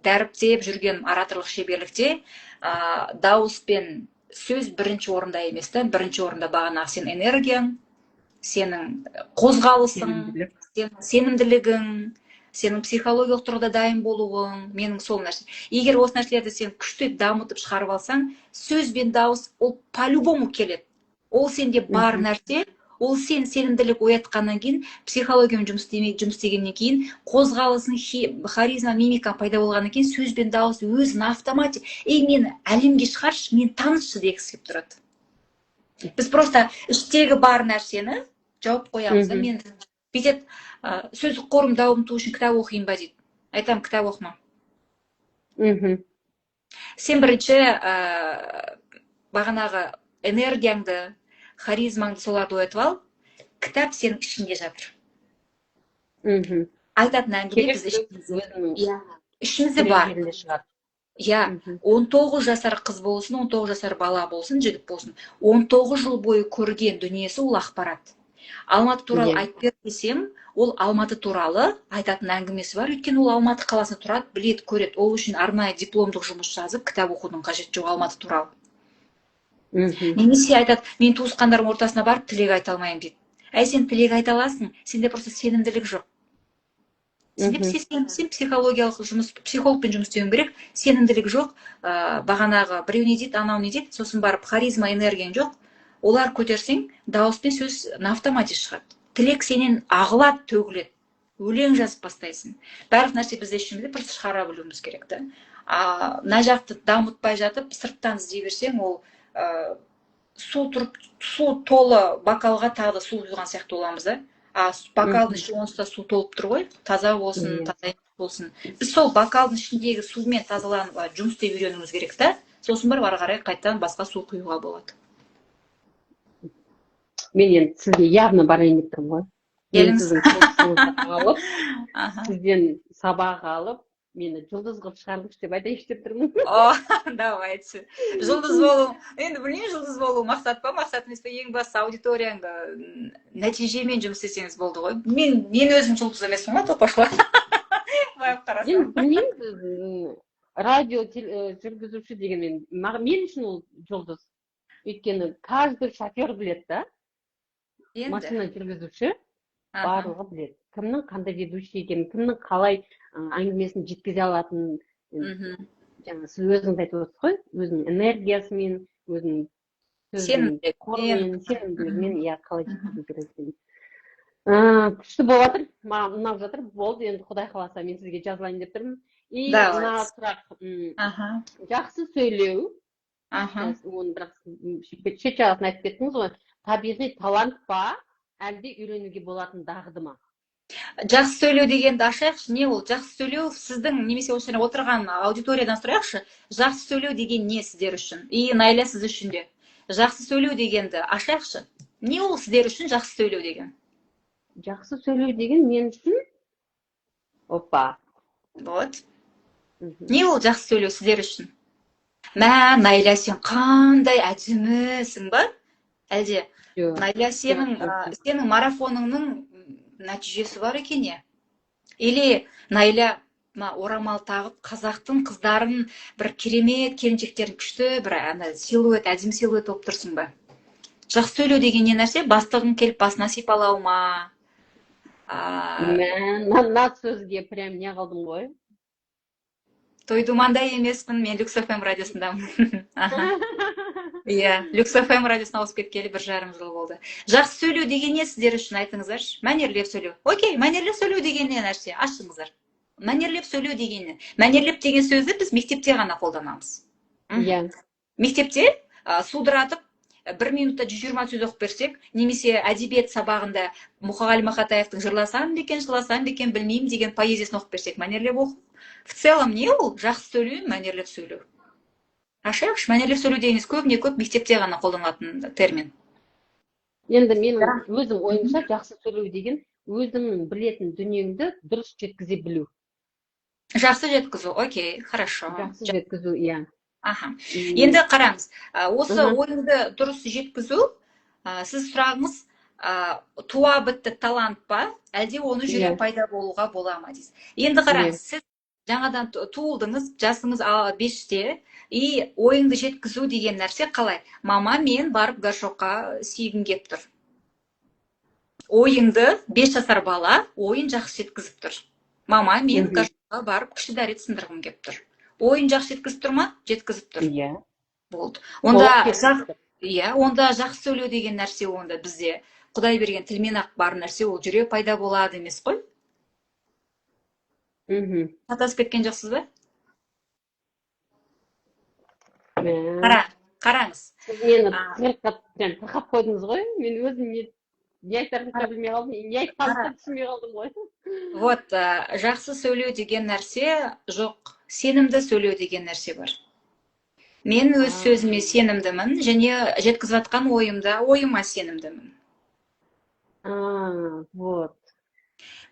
дәріптеп жүрген ораторлық шеберлікте дауыс пен сөз бірінші орында емес та, бірінші орында бағана сен энергияң, сенің қозғалысың, сенімділігің, сенің психологиялық тұрғыда дайын болуың, менің сол нәрсе. Егер осы нәрселерді сен күштеп дамытып шығарып алсаң, сөз бен дауыс ол по-любому келеді. Ол сенде бар нәрсе, Ол сенімділік оятқаннан кейін, психологиямен жұмыс істегеннен кейін, қозғалысың, харизма, мимика пайда болғаннан кейін, сөз бен дауыс өзін автоматик, мені әлемге шығаршы, мені танысшы дегісі келіп тұрады. Біз просто іштегі бар нәрсені жауып қоямыз да, мен бүйтеді, сөздік қорымды дамыту үшін кітап оқиын ба дейді. Айтамын, кітап оқыма. Сен бірінші бағанағы энергияңды, харизмаңды соларды оятып ал, кітап сенің ішінде жатыр. Айтатын әңгіме біз ішімізде бар. 19 жасар қыз болсын, 19 жасар бала болсын, жігіт болсын, 19 жыл бойы көрген дүниесі ол ақпарат. Алматы туралы айтып бер десем, ол Алматы туралы айтатын әңгімесі бар. Өйткені ол Алматы қаласында тұрады, біледі, көреді. Ол үшін арнайы дипломдық жұмыс жазып, кітап оқудың қажеті жоқ Алматы туралы. Немесе айтады, мен туысқандарым ортасына барып тілек айта алмаймын дейді. Сен тілек айта аласың, сенде просто сенімділік жоқ. Сен психологиялық жұмыс, психологпен жұмыс істеуің керек, сенімділік жоқ, бағанағы біреу не дейді, анау не дейді, сосын барып харизма, энергияң жоқ. Олар көтерсең, дауыспен сөз автоматик шығады. Тілек сенен ағылады, төгіледі. Өлең жазып бастайсың. Барлық нәрсе бізде ішімізде, просто шығара білуіміз керек та. Мына жақты дамытпай жатып, сырттан іздей берсең, ол су толы бокалға тағы да су құйған сияқты боламыз да. Бокалдың іші онсыз да су толып тұр ғой, таза болсын, таза болсын. Біз сол бокалдың ішіндегі сумен тазаланып жұмыс істеп үйренуіміз керек та. Сосын барып ары қарай қайтадан басқа су құюға болады. Мен енді сізге явно барайын деп тұрмын ғой. Келіңіз. Сізден сабақ алып, мені жұлдыз қылып шығарыңызшы деп айтайыншы деп тұрмын. Давайте. Жұлдыз болу. Енді білмеймін, жұлдыз болу мақсат па, мақсат емес пе, ең басты аудиторияңды нәтижемен жұмыс істесеңіз болды ғой. Мен өзім жұлдыз емеспін ғой, топашылар. Байып қарасам. Енді білмеймін, радио жүргізуші деген мен үшін ол жұлдыз. Өйткені каждый шофер біледі да. Машина жүргізуші барлығы біледі. Кімнің қандай ведущий екенін, кімнің қалай әңгімесін жеткізе алатын, жаңа сіз өзіңіз айтып отырсыз ғой, өзінің энергиясымен, өзінің сенімділігімен қалай жеткізу керек екенін. Күшті болып жатыр, маған ұнап жатыр, болды, енді Құдай қаласа мен сізге жазылайын деп тұрмын. И мына сұрақ, жақсы сөйлеу, оны бірақ шет жағасын айтып кеттіңіз ғой, табиғи талант па, әлде үйренуге болатын дағды ма? Жақсы сөйлеу дегенді ашайықшы, не ол? Жақсы сөйлеу сіздің, немесе осы жерде отырған аудиториядан сұрайықшы, жақсы сөйлеу деген не сіздер үшін? И Найля сіз үшін де. Жақсы сөйлеу дегенді ашайықшы. Не ол сіздер үшін жақсы сөйлеу деген? Жақсы сөйлеу деген мен үшін? Опа. Вот. Не ол жақсы сөйлеу сіздер үшін? Найля, сен қандай әдемісің ба? Әлде Найля, сенің марафоныңның нәтижесі бар екен не? Или Найля орамал тағып, қазақтың қыздарын бір керемет келіншектерін күшті, бір силуэт, әдемі силуэт болып тұрсың ба? Жақсы сөйлеу деген не нәрсе? Бастығың келіп басына сипалау ма? Мына сөзге прям не қалдым ғой? Той-думанда емеспін, мен Люкс ФМ радиосындамын. Иә, Люкс ФМ радиосына ауысып кеткелі 1,5 жыл болды. Жақсы сөйлеу деген не сіздер үшін айтыңыздаршы? Мәнерлеп сөйлеу. Окей, мәнерлеп сөйлеу деген не нәрсе? Ашыңыздар. Мәнерлеп сөйлеу деген не? Мәнерлеп деген сөзді біз мектепте ғана қолданамыз. Иә. Мектепте судыратып 1 минутта 120 сөз оқып берсек, немесе әдебиет сабағында Мұқағали Мақатаевтың жырласам бекен, білмеймін деген поэзиясын оқып берсек, мәнерлеп оқу. В целом не ол? Жақсы сөйлеу, мәнерлеп сөйлеу. Ашайықшы, мәнерлеп сөйлеу дегеніңіз көп мектепте ғана қолданылатын термин. Енді менің өзім ойымша жақсы сөйлеу деген өзіңнің білетін дүниеңді дұрыс жеткізе білу. Жақсы жеткізу, окей, хорошо. Жақсы жеткізу, иә. Енді қараңыз, осы ойыңды дұрыс жеткізу, сіз сұрағыңыз туа бітті талант па, әлде оны жүре пайда болуға бола ма дейсіз. Енді қараңыз, сіз жаңадан туылдыңыз, жасыңыз 5-те, и ойыңды жеткізу деген нәрсе қалай? Мама, мен барып горшокқа сүйгім кеп тұр. Ойыңды 5 жасар бала ойын жақсы жеткізіп тұр. Мама, мен горшокқа барып кіші дәрет сындырғым кеп тұр. Ойын жақсы жеткізіп тұр ма? Жеткізіп тұр. Иә. Болды. Онда жақсы сөйлеу деген нәрсе онда бізде Құдай берген тілмен ақ бар нәрсе, ол жүре пайда болады емес қой. Шатасып кеткен жоқсыз ба? Қараңыз. Сіз мені тақап қойдыңыз ғой. Мен өзім не айтарымды білмей қалдым, не айтқанымды түсінбей қалдым ғой. Вот, жақсы сөйлеу деген нәрсе жоқ, сенімді сөйлеу деген нәрсе бар. Мен өз сөзіме сенімдімін, және жеткізіп жатқан ойыма сенімдімін. Вот.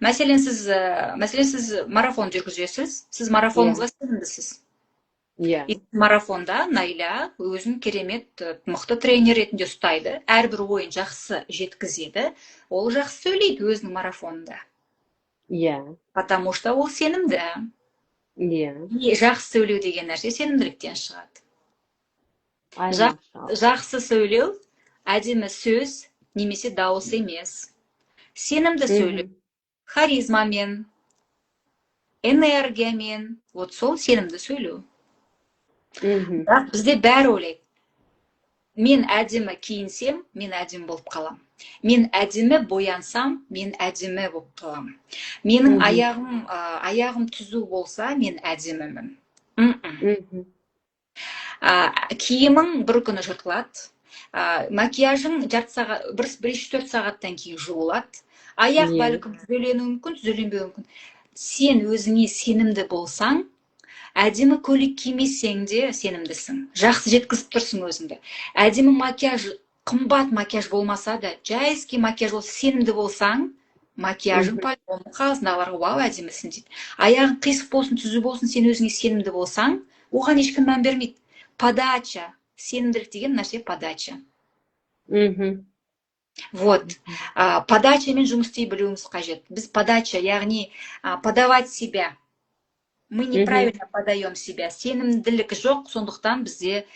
Мәселен, сіз марафон жүргізесіз, сіз марафоныңызға сенімдісіз. Марафонда Найля өзін керемет мықты тренер ретінде ұстайды, әрбір ойын жақсы жеткізеді, ол жақсы сөйлейді өзінің марафонында. Потому что ол сенімді. Жақсы сөйлеу деген нәрсе сенімділіктен шығады. Жақсы сөйлеу, әдемі сөз, немесе дауыс емес. Сенімді сөйлеу, харизмамен, энергиямен, вот сол сенімді сөйлеу. Бірақ бізде бәрі ойлайды. Мен әдемі киінсем, мен әдемі болып қалам. Мен әдемі боянсам, мен әдемі болып қалам. Менің аяғым түзу болса, мен әдемімін. Киімің бір күні жыртылады. Макияжың 1-3-4 сағаттан кейін жуылады. Аяқ бәлкім түзеленуі мүмкін, түзеленбеуі мүмкін. Сен өзіңе сенімді болсаң, әдемі көйлек кимесең де сенімдісің. Жақсы жеткізіп тұрсың өзіңді. Әдемі макияж, қымбат макияж болмаса да, жайский макияж болса, сенімді болсаң, макияжың по-любому қаласындағыларға вау, әдемісің дейді. Аяғың қисық болсын, түзу болсын, сен өзіңе сенімді болсаң, оған ешкім мән бермейді. Подача, сенімділік деген нәрсе подача. Вот, подачамен жұмыс істей білуіміз қажет. Біз подача, яғни подавать себя. Мы неправильно подаем себя. Сенімділік жоқ, сондықтан бізде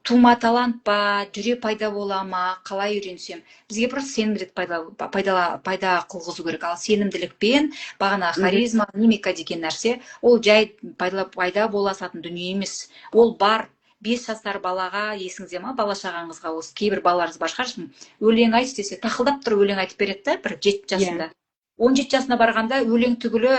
тума талант па, жүре пайда бола ма, қалай үйренсем. Бізге просто сенімділік пайда қылғызу керек. Ал сенімділікпен бағана харизма, мимика деген нәрсе, ол жай пайда боласатын дүние емес. Ол бар. 5 жасар балаға, есіңізде ма, бала шағаңызға, осы кейбір балаларыңыз бар шығарсың, өлең айт десе, тақылдап тұрып өлең айтып береді да, бір 7 жасында. 17 жасына барғанда өлең түгілі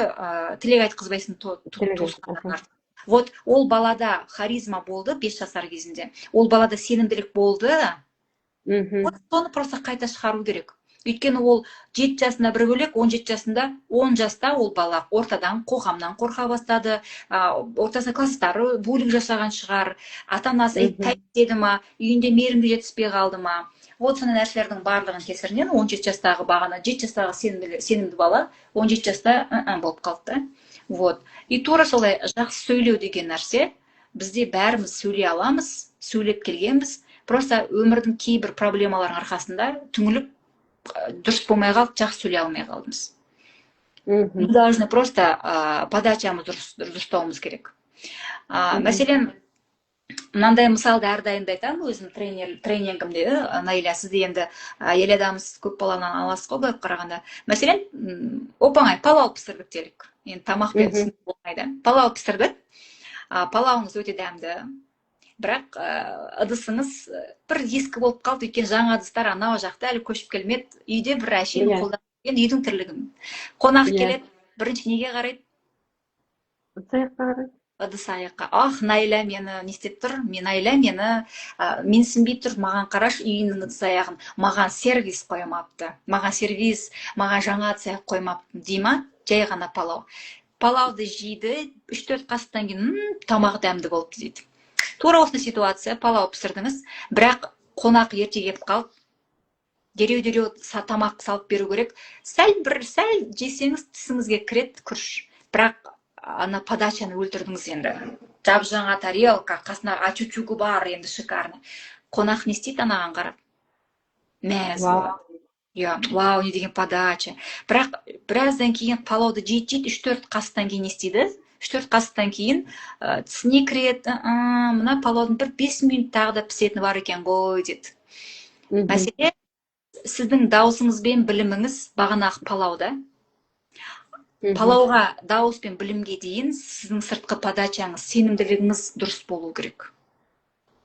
тілек айтқызбайсың туысқандарыңа. Вот, ол балада харизма болды 5 жасар кезінде. Ол балада сенімділік болды. Соны просто қайта шығару керек. Өйткені ол 7 жасында бір бөлек, 17 жасында, 10 жаста ол бала ортадан, қоғамнан қорқа бастады, ортасында класстары буллинг жасаған шығар, ата-анасы тәйттеді ма, үйінде мейірімді жетіспей қалды ма. Вот соны нәрселердің барлығын кесірінен 17 жастағы бағана 7 жастағы сенімді бала 17 жаста болып қалды. Вот. И тура солай жақсы сөйлеу деген нәрсе, бізде бәріміз сөйлей аламыз, сөйлеп келгенбіз, просто өмірдің кейбір проблемалардың арқасында түңіліп дұрыс болмай қалды, жақсы сөйлей алмай қалдымыз. Мы должны просто подачамыз дұрыстауымыз керек. Мәселен, мынандай мысалды әрдайымда айтамын өзім тренингімде, Найля, сізде енді ел адамыз көп баланан аласыз ғой, былай қарағанда. Мәселен, оп-оңай палау пісірдік делік. Енді тамақпен түсініп болмайды. Палау пісірдік. Палауыңыз өте дәмді. Бірақ ыдысыңыз бір ескі болып қалды, өйткені жаңа ыдыстар анау жақта әлі көшіп келмеді. Үйде бір әшейін қолданып келген үйдің тірлігін. Қонақ келеді, бірінші неге қарайды? Ыдыс аяққа. Найля мені не істеп тұр? Найля мені менсінбей тұр, маған қараш үйінің ыдыс аяғын. Маған сервис қоймапты. Маған жаңа ыдыс аяқ қоймапты. Дейма, жай ғана палау. Палауды жейді, 3-4 қасықтан кейін тамақ дәмді болыпты дейді. Тура осындай ситуация, палау пісірдіңіз, бірақ қонақ ерте келіп қалды. Дереу тамақ салып беру керек. Сәл жесеңіз тісіңізге кіреді күріш. Бірақ ана подачаны өлтірдіңіз енді. Жап-жаңа тарелка, қасына ачучугы бар, енді шикарно. Қонақ не істейді анаған қарап? Мәз болады. Вау, не деген подача. Бірақ біраздан кейін палауды жейді, 3-4 қасықтан кейін не істейді? 3-4 қасықтан кейін тісіне кіреді, мына палаудың бір 5 минут тағы да пісетіні бар екен ғой, деді. Мәселе, сіздің даусыңыз бен біліміңіз бағанағы палауда. Палауға дауыс пен білімге дейін сіздің сыртқы подачаңыз, сенімділігіңіз дұрыс болу керек.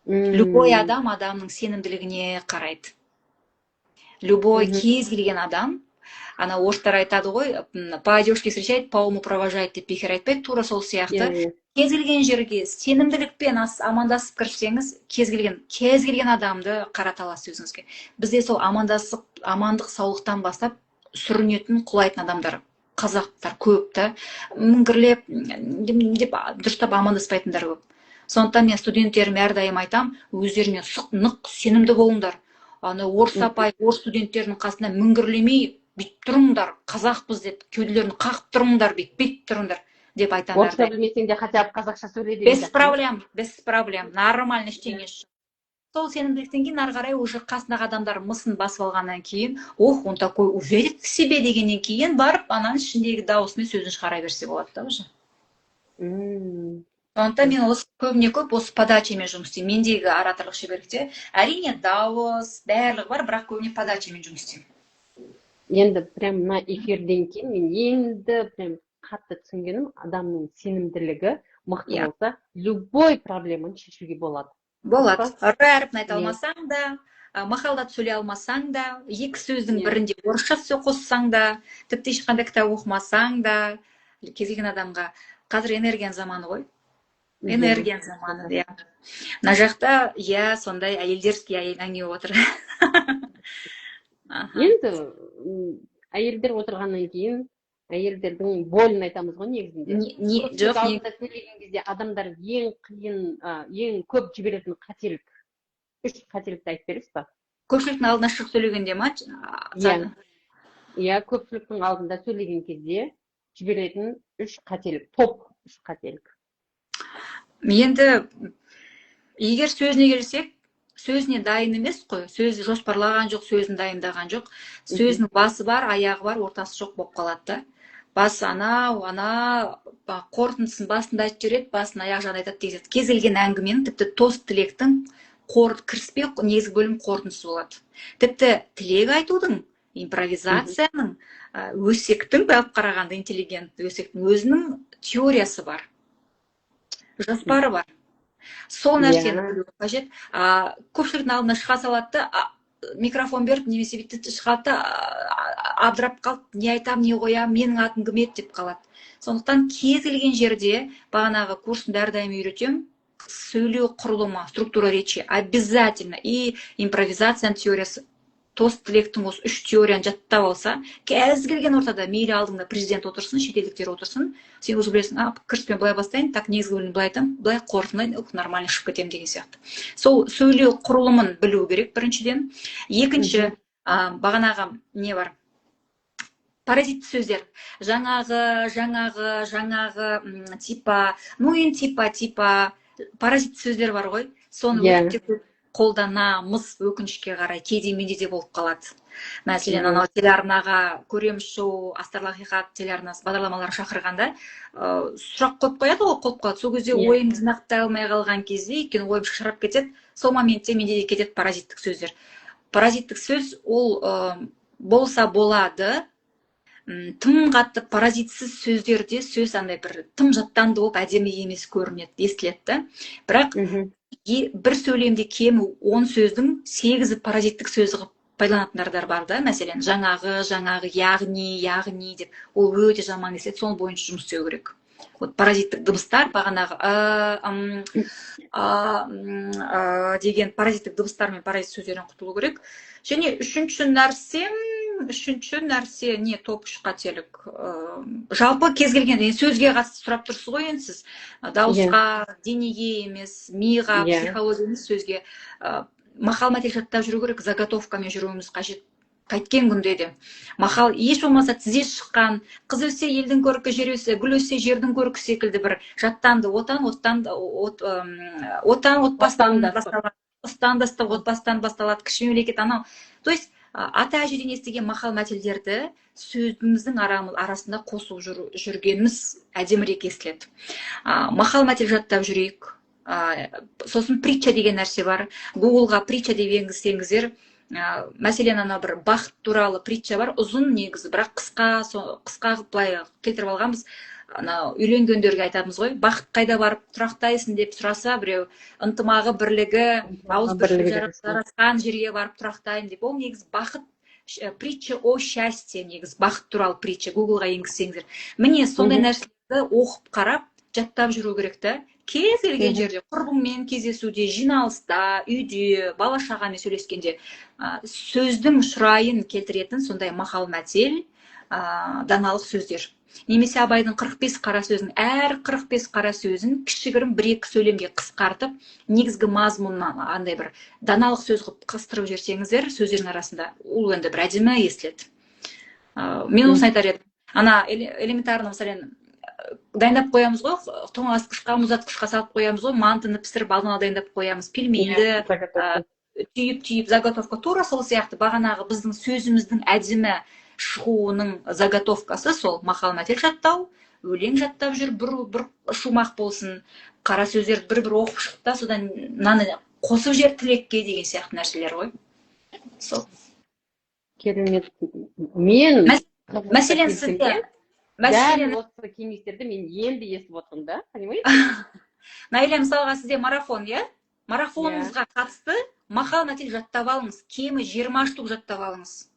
Любой адамның сенімділігіне қарайды. любой кез келген адам, ана орыстар айтады ғой, по одежке встречает, по уму провожает деп бекер айтпайды, тура сол сияқты. Кез келген жерге сенімділікпен амандасып кірсеңіз, кез келген адамды қарата аласыз өзіңізге. Бізде сол амандық саулықтан бастап сүрінетін, құлайтын адамдар, қазақтар көп та, міңгірлеп деп дұрыстап амандаспайтындар көп. Сондықтан мен студенттеріме әрдайым айтам, өздеріне нық сенімді болыңдар. Аны орыс апай, орыс студенттерінің қасында міңгірлемей, бүйтіп тұрыңдар, қазақпыз деп, кеуделерін қағып тұрыңдар, бүйтіп тұрыңдар деп айтам. Орысша білмесең де хотя бы қазақша сөйле деген. Без проблем, нормально ештеңе жоқ. Сол сенімділіктен кейін ары қарай уже қасындағы адамдар мысын басып алғаннан кейін, ох, он такой уверен в себе дегеннен кейін барып, ананың ішіндегі дауысымен сөзін шығара берсе болады да уже. Сондықтан мен көбіне көп осы подачамен жұмыс істеймін. Мендегі ораторлық шеберлікте әрине дауыс, барлығы бар, бірақ көбіне подачамен жұмыс істеймін. Енді прям мына эфирден кейін мен енді прям қатты түсінгенім, адамның сенімділігі мықты болса, любой проблеманы шешуге болады. Болады. Әріпін айта алмасаң да, мақалдат сөйлей алмасаң да, екі сөздің бірінде орысша сөз қоссаң да, тіпті ешқандай кітап оқымасаң да, кез келген адамға қазір энергияның заманы ғой. Энергияның заманы, иә. Мына жақта, сондай әйелдерский әңгіме отыр. Енді әйелдер отырғаннан кейін әйелдердің болын айтамыз ғой негізінде. Жоқ, сөйлеген кезде адамдар ең көп жіберетін қателік. 3 қателікті айтып бересіз ба? Көпшіліктің алдына шығып сөйлегенде ма? Иә, көпшіліктің алдында сөйлеген кезде жіберетін 3 қателік, топ 3 қателік. Енді егер сөзіне келсек, сөзіне дайын емес қой, сөзі жоспарлаған жоқ, сөзін дайындаған жоқ, сөзінің басы бар, аяғы бар, ортасы жоқ болып қалады да. Басы ана қорытындысын басында айтып жібереді, басын аяқ жағын айтады дегізеді. Кез келген әңгіменің, тіпті тост тілектің кіріспе негізгі бөлім қорытындысы болады. Тіпті тілек айтудың, импровизацияның, өсектің, бәліп қарағанда интеллигент өсектің өзінің теориясы бар, жоспары бар. Сол нәрсені білу қажет. Көпшіліктің алдына шыға салады, микрофон беріп, немесе бітті шығады, абдырап қалды, не айтам, не қоям, менің атым кім еді деп қалады. Сондықтан кез келген жерде бағанағы курсында әрдайым үйретем, сөйлеу құрылымы, структура речи обязательно, и импровизацияның теориясы, тост тілектің осы 3 теорияны жаттап алса, кез келген ортада, мейлі алдыңда президент отырсын, шетелдіктер отырсын, сен өзі білесің, кіріспен былай бастайын, так негізгі бөлімді былай айтам, былай қорытындайын, нормально шығып кетем деген сияқты. Сол сөйлеу құрылымын білу керек біріншіден. Екінші, бағанағы не бар? Паразитті сөздер. Жаңағы, типа, паразитті сөздер бар ғой. Соны өте қолданамыз, өкінішке қарай, кейде менде де болып қалады. Мәселен, анау телеарнаға көреміз шоу, Астарлы ақиқат телеарнасы бағдарламалар шақырғанда, сұрақ қойып қояды ғой, қойып қалады. Сол кезде ойымды нақтай алмай қалған кезде, өйткені ойым шашырап кетеді, сол моментте менде де кетеді паразиттік сөздер. Паразиттік сөз ол болса болады, тым қатты паразитсіз сөздерде сөз андай бір тым жаттанды болып әдемі емес көрінеді, естіледі. Бірақ бір сөйлемде кемі 10 сөздің 8-і паразиттік сөз қылып пайдаланатындар бар да. Мәселен, жаңағы, яғни деп, ол өте жаман естіледі, соның бойынша жұмыс істеу керек. Паразиттік дыбыстар, бағанағы деген паразиттік дыбыстар мен паразит сөздерден құтылу керек. Және үшінші нәрсе не топ 3 қателік. Жалпы кез келген сөзге қатысты сұрап тұрсыз ғой енді сіз. Дауысқа, денеге емес, миға, психология емес сөзге. Мақал мәтел жаттап жүру керек, заготовкамен жүруіміз қажет. Қайткен күнде де. Мақал еш болмаса тізе шыққан, қыз өссе елдің көркі, жер өссе, гүл өссе жердің көркі секілді бір жаттанды. Отбасынан басталады, кіші мемлекет анау. То есть ата-әжеден естіген мақал мәтелдерді сөзіміздің арасында қосып жүргеніміз әдемірек естіледі. Мақал мәтел жаттап жүрейік. Сосын притча деген нәрсе бар. Гуглға притча деп енгізсеңіздер, мәселен ана бір бақыт туралы притча бар, ұзын негізі, бірақ қысқа былай келтіріп алғанбыз. Үйленгендерге айтамыз ғой, бақыт қайда барып тұрақтайсың деп сұраса, біреу ынтымағы бірлігі, ауыз бірлігі жарасқан жерге барып тұрақтайын деп. Ол негізі бақыт притча о счастье, негізі бақыт туралы притча, гуглға енгізсеңіздер. Міне сондай нәрселерді оқып қарап жаттап жүру керек та. Кез келген жерде, құрбыңмен кездесуде, жиналыста, үйде, бала шағамен сөйлескенде сөздің шырайын келтіретін сондай мақал мәтел, даналық сөздер. Немесе Абайдың 45 қара сөзін, әр 45 қара сөзін кішігірім 1-2 сөйлемге қысқартып, негізгі мазмұннан андай бір даналық сөз қылып қыстырып жерсеңіздер, сөздердің арасында ол енді бір әдемі естіледі. Мен осыны айтар едім. Ана элементарно, мысалы, дайындап қоямыз ғой, тоңазытқышқа, мұздатқышқа салып қоямыз ғой, мантыны пісіріп алдын ала дайындап қоямыз, пельменді түйіп заготовка, тура сол сияқты бағанағы біздің сөзіміздің әдемі шығуының заготовкасы сол мақал мәтел жаттау, өлең жаттап жүр, бір шумақ болсын, қара сөздерді бір оқып шықты да, содан мынаны қосып жер тілекке деген сияқты нәрселер ғой. Сол. Керемет. Мен мәселен сізде дәл осы кеңестерді мен енді естіп отырмын да, понимаете? Наиля, мысалға сізде марафон, иә? Марафоныңызға қатысты мақал мәтел жаттап алыңыз, кемі 20 штук жаттап алыңыз.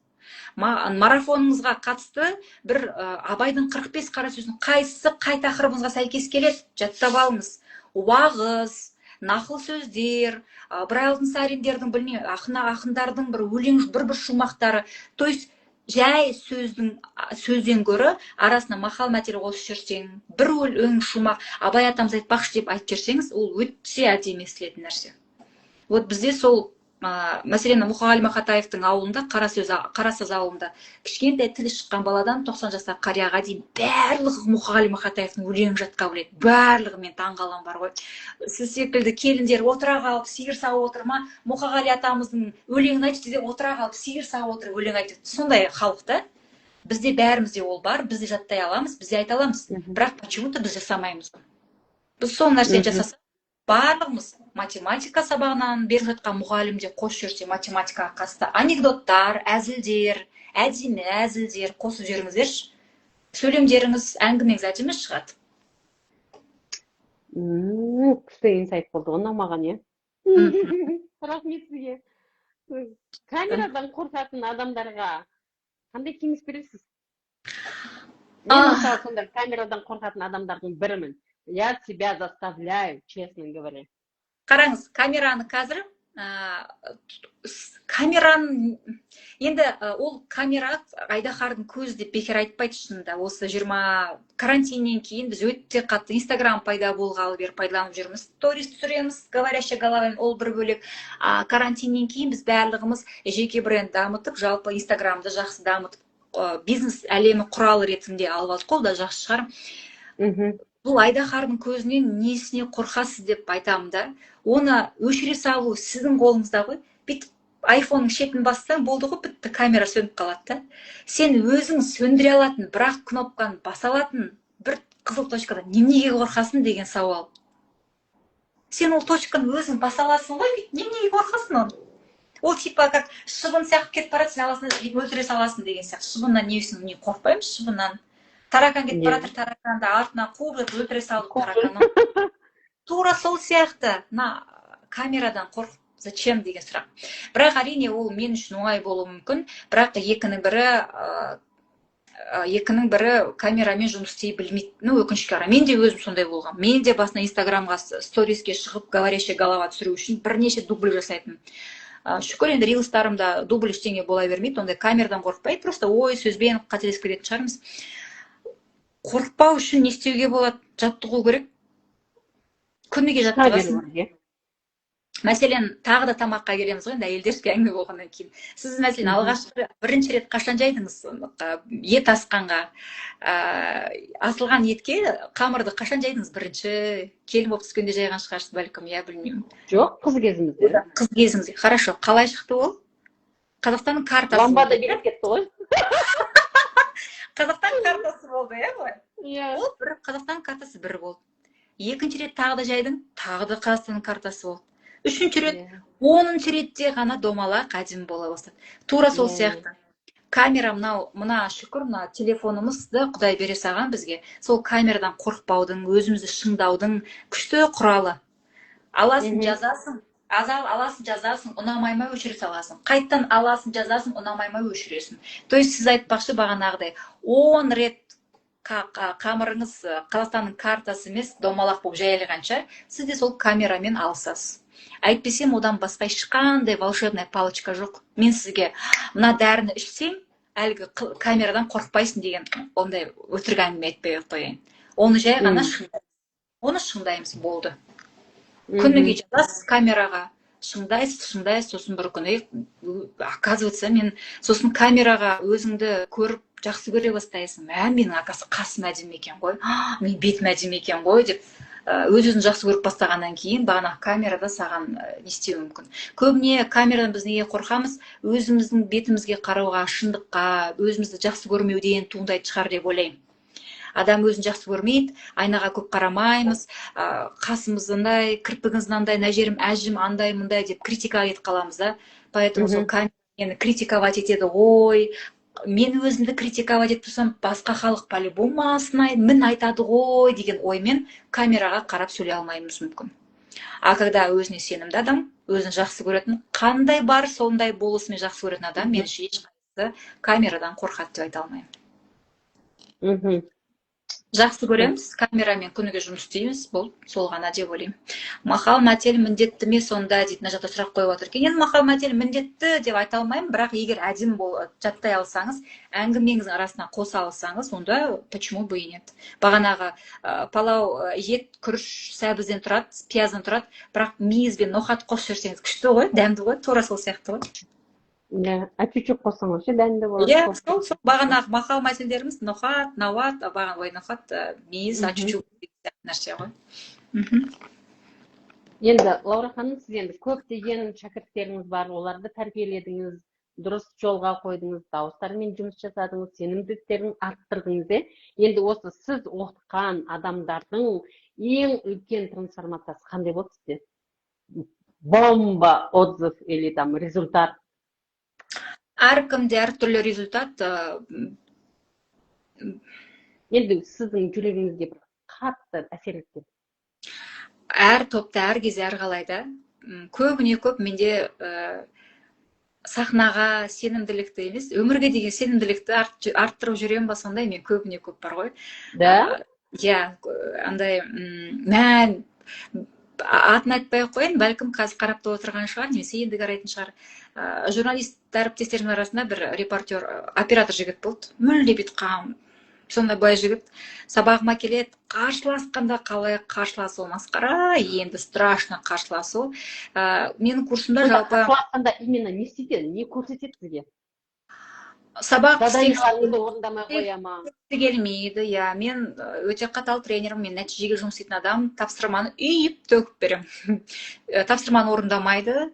Марафоныңызға қатысты бір Абайдың 45 қара сөзінің қайсысы қай тақырыбыңызға сәйкес келеді, жаттап алыңыз. Уағыз, нақыл сөздер, бір Алтынсариндердің, білмеймін, ақындардың бір өлең, бір шумақтары. То есть жай сөзден гөрі арасына мақал мәтел қосып жүрсең, бір өлең шумақ, Абай атамыз айтпақшы деп айтып жүрсеңіз, ол өте әдемі естілетін нәрсе. Вот бізде сол мәселен Мұқағали Мақатаевтың ауылында, Қарасаз ауылында кішкентай тілі шыққан баладан 90 жастағы қарияға дейін барлығы Мұқағали Мақатаевтың өлеңін жатқа біледі. Барлығы, мен таңғалам бар ғой. Сіз секілді келіндер отыра қалып сиыр сауып отыр ма, Мұқағали атамыздың өлеңін айтшы десе, отыра қалып сиыр сауып отыр, өлең айтады. Сондай халықта бізде бәрімізде ол бар, бізде жаттай аламыз, бізде айта аламыз. Бірақ почему-то біз жасамаймыз. Біз сол нәрсені жасасақ, барлығымыз математика сабағынан беріп жатқан мұғалімде қосып жүрсе, математикаға қатысты анекдоттар, әзілдер, әдемі әзілдер қосып жүріңіздерші. Сөйлемдеріңіз, әңгімеңіз әдемі шығады. Күшті инсайт болды, оны маған, е? Рахмет сізге. Камерадан қорқатын адамдарға қандай кеңес бересіз? Мен мысалы сонда камерадан қорқатын адамдардың бірімін. Я тебя заставляю, честно говоря. Қараңыз, камераны қазір, енді ол камера Айдаһардың көзі деп бекер айтпайды шынында. Осы 20 карантиннен кейін біз өте қатты Инстаграм пайда болғалы бері пайдаланып жүрміз. Сторис түсіреміз, говорящая головамен, ол бір бөлек. Карантиннен кейін біз барлығымыз жеке бренд дамытып, жалпы Инстаграмды жақсы дамытып, бизнес әлемі құралы ретінде алып алдық, ол да жақсы шығар. Бұл Айдаһардың көзінен несіне қорқасыз деп айтамын да. Оны өшіре салу сіздің қолыңызда ғой. Бүйтіп айфонның шетін бассаң болды ғой, бітті, камера сөніп қалады да. Сен өзің сөндіре алатын, бірақ кнопканы баса алатын бір қызыл точкадан неге қорқасың деген сауал. Сен ол точканы өзің баса аласың ғой, неге қорқасың оны? Ол типа как шыбын сияқты кетіп барады, сен аласың өлтіре саласың деген сияқты. Шыбыннан не қорқпаймыз, шыбыннан. Таракан кетіп баратыр, тараканды артына қуып жатыр, өлтіре салып тараканды. Тура сол сияқты, камерадан қорқып, зачем деген сұрақ. Бірақ әрине ол мен үшін оңай болуы мүмкін, бірақ екінің бірі камерамен жұмыс істей білмейді. Өкінішке қарай. Мен де өзім сондай болғам. Мен де басына Инстаграмға сториске шығып, говорящая голова түсіру үшін бірнеше дубль жасайтын. Шүкір, енді рилстарымда дубль ештеңе бола бермейді, ондай камерадан қорықпайды, просто ой сөзбен қателесіп кететін шығармыз. Қорықпау үшін не істеуге болады? Жаттығу керек. Күніге жаттығасың. Мәселен, тағы да тамаққа келеміз ғой, енді әйелдерге әңгіме болғаннан кейін. Сіз мәселен алғашқы бірінші рет қашан жайдыңыз ет асқанға, асылған етке қамырды қашан жайдыңыз бірінші? Келін болып түскенде жайған шығарсыз бәлкім, я білмеймін. Жоқ, қыз кезімізде. Қыз кезіңізде. Хорошо, қалай шықты ол? Қазақстанның картасы. Ламбада беріп кетті ғой. Қазақстан картасы болды, иә? Ол бір Қазақстан картасы бір болды. Екінші рет тағы да жайдың, тағы да Қазақстан картасы болды. Үшінші рет, 10-шы ретте ғана домалақ әдемі бола бастады. Тура сол сияқты. Камера мына шүкір, телефонымызды Құдай бере салған бізге. Сол камерадан қорықпаудың, өзімізді шыңдаудың күшті құралы. Аласың, жазасың, аласың, жазасың, ұнамай ма өшіре саласың. Қайттан аласың, жазасың, ұнамай ма өшіресің. То есть сіз айтпақшы бағанағыдай 10 рет қамырыңыз Қазақстанның картасы емес, домалақ болып жайылғанша, сіз де сол камерамен алысасыз. Әйтпесем, одан басқа ешқандай волшебная палочка жоқ. Мен сізге мына дәріні ішсең, әлгі камерадан қорықпайсың деген ондай өтірік әңгіме айтпай ақ қояйын. Оны жай ғана шыңдаймыз, болды. Күніге жазасыз камераға, шыңдайсыз, сосын бір күні, оказывается, мен сосын камераға өзіңді көріп жақсы көре бастайсың. Менің ақасы қасым әдемі екен ғой, мен бетім әдемі екен ғой деп өз-өзін жақсы көріп бастағаннан кейін бағана камерада саған не істеуі мүмкін. Көбіне камерадан біз неге қорқамыз? Өзіміздің бетімізге қарауға, шындыққа, өзімізді жақсы көрмеуден туындайды шығар деп ойлаймын. Адам өзін жақсы көрмейді, айнаға көп қарамаймыз, қасымыз андай, кірпігіміз андай, мына жерім әжім андай мындай деп критиковать етіп қаламыз да. Поэтому сол камера мені критиковать етеді, ой, мен өзімді критиковать етіп тұрсам, басқа халық по-любому мін айтады ғой деген оймен камераға қарап сөйлей алмаймыз мүмкін. А когда өзіне сенімді адам, өзін жақсы көретін, қандай бар сондай болысымен жақсы көретін адам, мен ешқайсысы камерадан қорқады деп айта алмаймын. Жақсы көреміз, камерамен күніге жұмыс істейміз, бұл сол ғана деп ойлаймын. Мақал мәтел міндетті ме сонда дейді, мына жақта сұрақ қойып отыр. Енді мақал мәтел міндетті деп айта алмаймын, бірақ егер әдемі жаттай алсаңыз, әңгімеңіздің арасына қоса алсаңыз, онда почему бы и нет. Бағанағы палау ет, күріш, сәбізден тұрады, пияздан тұрады, бірақ мейіз бен ноқат қосып жіберсеңіз күшті ғой, дәмді ғой, тура сол сияқты ғой. Чуть-чуть қоссаңыз ше дәмді болады. Сол бағанағы мақал мәселелеріміз ноқат, науат, ноқат, мейіз, чуть-чуть нәрсе ғой. Енді Лаура ханым, сіз енді көптеген шәкірттеріңіз бар, оларды тәрбиеледіңіз, дұрыс жолға қойдыңыз, дауыстармен жұмыс жасадыңыз, сенімділіктерін арттырдыңыз. Енді осы сіз оқытқан адамдардың ең үлкен трансформациясы қандай болды сізде? Бомба отзыв или там результат? Әркімде әртүрлі результат. Енді сіздің жүрегіңізге бір қатты әсер еткен. Әр топта, әр кезде, әр қалайда. Көбіне көп менде сахнаға сенімділікті емес, өмірге деген сенімділікті арттырып жүрем ба, сондай мен көбіне көп бар ғой. Да? Андай, мән атын айтпай қойын, бәлкім қазір қарапты отырған шығар, немесе енді қарайтын шығар. Журналист әріптестердің арасында бір репортер, оператор жігіт болды. Мүлде бітқан, сондай бай жігіт. Сабағыма келеді, қарсыласқанда қалай қарсыласу масқара, енді страшно қарсыласу. Менің курсымда жалпы... Қарсыласқанда именно не істейді, не көрсетеді сізге? Сабақ орындамай қояма. келмейді, мен өте қатал тренерім, мен нәтижеге жұмыс істейтін адам, тапсырманы үйіп төгіп берем. Тапсырманы орындамайды,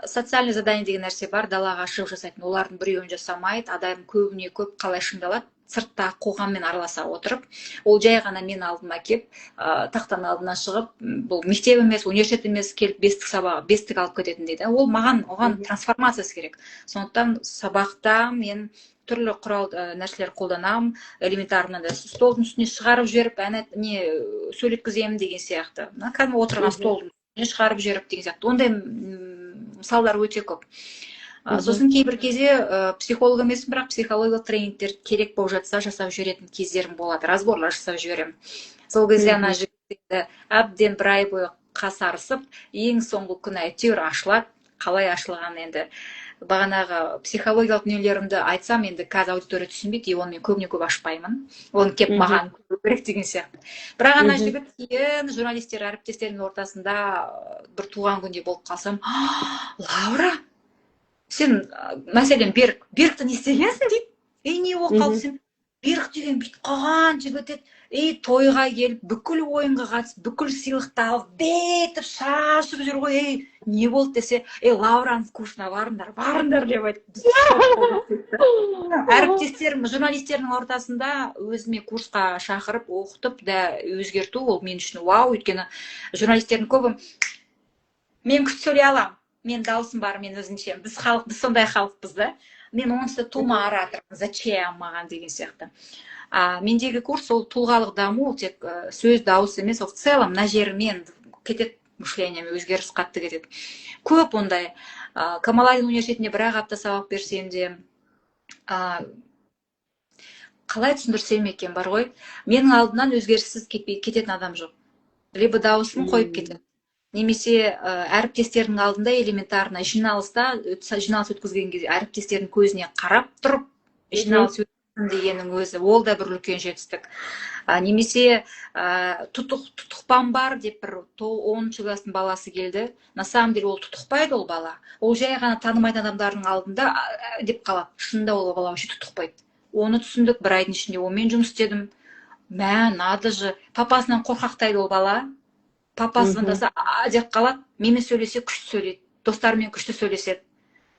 социальный задание деген нәрсе бар, далаға шығып жасайтын, олардың біреуін жасамайды, адам көбіне көп қалай шыңдалады, сыртта қоғаммен араласа отырып, ол жай ғана мен алдыма кеп, тақтан алдына шығып, бұл мектеп емес, университет емес, келіп бестік алып кететін дейді. Ол оған трансформациясы керек. Сондықтан сабақта мен түрлі құрал нәрселер қолданам, элементарно столдың үстіне шығарып жіберіп, сөйлеткіземін деген сияқты. Кәдімгі отырған столдың үстіне шығарып жіберіп деген сияқты. Ондай мысалдар өте көп. Сосын кейбір кезде психолог емеспін, бірақ психологиялық тренингтер керек болып жатса жасап жіберетін кездерім болады. Разборлар жасап жіберемін. Сол кезде ана жігітті әбден бір ай бойы қасарысып, ең соңғы күні әйтеуір ашылады. Қалай ашылған енді бағанағы психологиялық дүниелерімді айтсам, енді қазір аудитория түсінбейді, оны мен көбіне көп ашпаймын. Оны кеп маған көру керек деген сияқты. Бірақ ана жігіт кейін журналистер әріптестерінің ортасында бір туған күнде болып қалсам, Лаура, сен, мәселен, Берікті не істегенсің дейді. Не болып қалды сен? Берік деген бүйтіп қалған жігіт еді. Тойға келіп, бүкіл ойынға қатысып, бүкіл сыйлықты алып, бетіп, шашып жүр ғой. Не болды десе, Лаураның курсына барыңдар деп айтып. Әріптестерім, журналистердің ортасында өзіме курсқа шақырып, оқытып да өзгерту, ол мен үшін вау, өйткені журналистердің көбі мен күшті сөйлей аламын. Мен дауысым бар, мен өзінше. Біз сондай халықпыз да. Мен онсыз тума оратормын, зачем маған деген сияқты. Мендегі курс ол тұлғалық даму, ол тек сөз дауыс емес, ол в целом мына жерімен кетеді мышлениеме өзгеріс қатты кетеді. Көп ондай. Камалайдың университетінде бір-ақ апта сабақ берсем де, қалай түсіндірсем екен, бар ғой, менің алдымнан өзгеріссіз кететін адам жоқ. Либо дауысын қойып кетеді, немесе әріптестердің алдында элементарно жиналыс өткізген кезде әріптестердің көзіне қарап тұрып жиналыс өткізген дегеннің өзі, ол да бір үлкен жетістік. Немесе тұтықпан бар деп бір 10 класстың баласы келді. На самом деле ол тұтықпайды, ол бала. Ол жай ғана танымайтын адамдардың алдында деп қалады. Шынында ол бала вообще тұтықпайды. Оны түсіндік, бір айдың ішінде онымен жұмыс істедім. Надо же, папасынан қорқақтайды ол бала. Папасы звондаса деп қалады, менімен сөйлесе күшті сөйлейді, достарымен күшті сөйлеседі.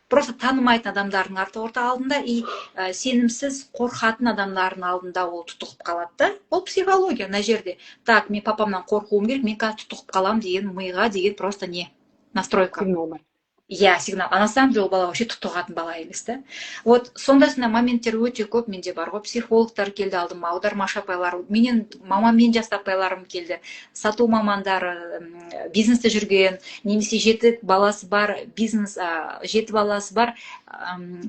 Просто танымайтын адамдардың алдында и сенімсіз қорқатын адамдардың алдында ол тұтығып қалады да. Ол психология мына жерде. Так, мен папамнан қорқуым керек, мен қазір тұтығып қалам деген миға деген просто не? Настройка. Иә, сигнал. А на самом деле ол бала вообще тұтығатын бала емес та. Вот сондай моменттер өте көп менде бар ғой. Психологтар келді алдыма, аудармашы апайлар, менен мамамен жас апайларым келді. Сату мамандары, бизнесте жүрген, немесе 7 баласы бар, жеті баласы бар,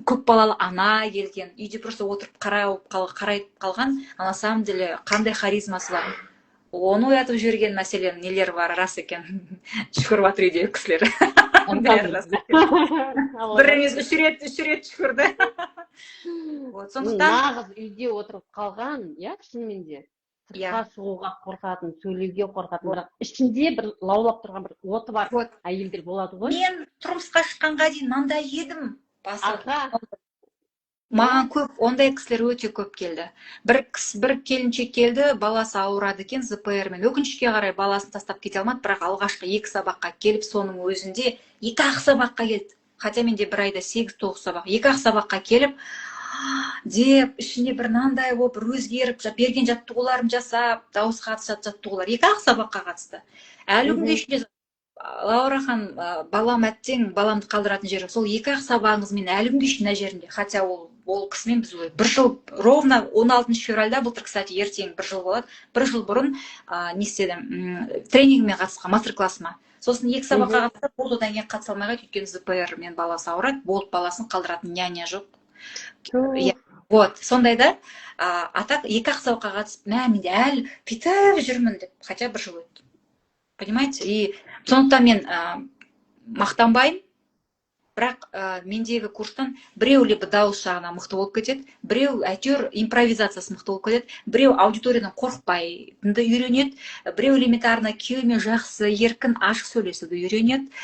көп балалы ана келген. Үйде просто отырып қарайып қалған, а на самом деле қандай харизмасы бар. Оны оятып жіберген мәселен нелер бар, рас екен. Шүкір батыр үйдегі кісілер. Бір емес үш рет шүкірді. Нағыз үйде отырып қалған, шынымен де. Сыртқа шығуға қорқатын, сөйлеуге қорқатын, бірақ ішінде бір лаулап тұрған бір оты бар әйелдер болады ғой. Мен тұрмысқа шыққанға дейін мынандай едім. Маған көп, ондай кісілер өте көп келді. Бір келіншек келді, баласы ауырады екен ЗПР-мен. Өкінішке қарай баласын тастап кете алмады, бірақ алғашқы 2 сабаққа келіп, соның өзінде 2-ақ сабаққа келді. Хотя менде бір айда 8-9 сабақ. 2-ақ сабаққа келіп, деп ішіне бір нандай болып, өзгеріп, берген жаттығуларын жасап, дауыс қатысып жаттығулар. 2-ақ сабаққа қатысты. Әлі күнге ішінде Лаура хан, балам әттең, баламды қалдыратын жері. Сол 2-ақ сабағыңыз мен әлі күнге ішінде жерінде. Хотя ол кісімен біз бір жыл, ровно 16 февральда, былтыр, кстати, ертең бір жыл болады. Бір жыл бұрын не істедім, тренингіме қатысқан, мастер-классыма. Сосын 2 сабаққа қатысты, болды, одан кейін қатыса алмай қойды, өйткені ЗПР мен баласы ауырады, болды, баласын қалдыратын няня жоқ. Вот, сондайда, атақ 2-ақ сабаққа қатысып, менде әлі бүйтіп жүрмін деп, хотя бір жыл өтті. Понимаете? И сондықтан мен мақтанбаймын, бірақ мендегі курстан біреу либо дауыс жағынан мықты болып кетеді, біреу әйтеуір импровизациясы мықты болып кетеді, біреу аудиториядан қорықпайтынды үйренеді, біреу элементарно күйеуімен жақсы, еркін, ашық сөйлесуді үйренеді,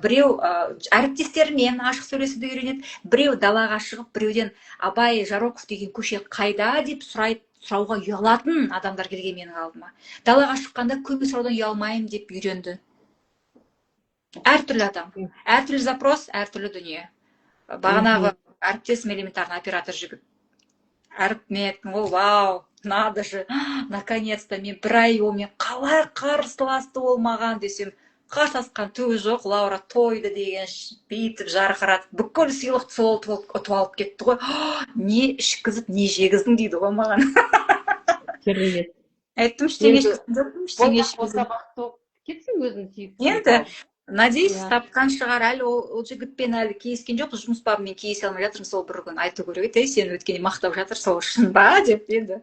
біреу әріптестерімен ашық сөйлесуді үйренеді, біреу далаға шығып, біреуден Абай Жароков деген көше қайда деп сұрауға ұялатын адамдар келген менің алдыма. Далаға шыққанда көмек сұраудан ұялмаймын деп үйренді. Әртүрлі адам, әртүрлі запрос, әртүрлі дүние. Бағанағы әріптесім элементарно оператор жігіт. Әріптесім, вау, надо же, наконец-то мен бір ай олмен қалай қарсыласты ол маған десем, қарсыласқан түгі жоқ, Лаура тойды деген бүйтіп жарқырады, бүкіл сыйлықты сол ұтып алып кетті ғой. Не ішкізіп, не жегіздің дейді ғой маған. Керемет. Айттым, ештеңе ішкіздің. Кетсің өзің сүйіп. Енді, надеюсь, тапқан шығар, әлі ол жігітпен әлі кейіскен жоқ, жұмыс бабымен кейісе алмай жатырмын, сол бір күн айту керек, сені өткенде мақтап жатыр, сол үшін ба деп енді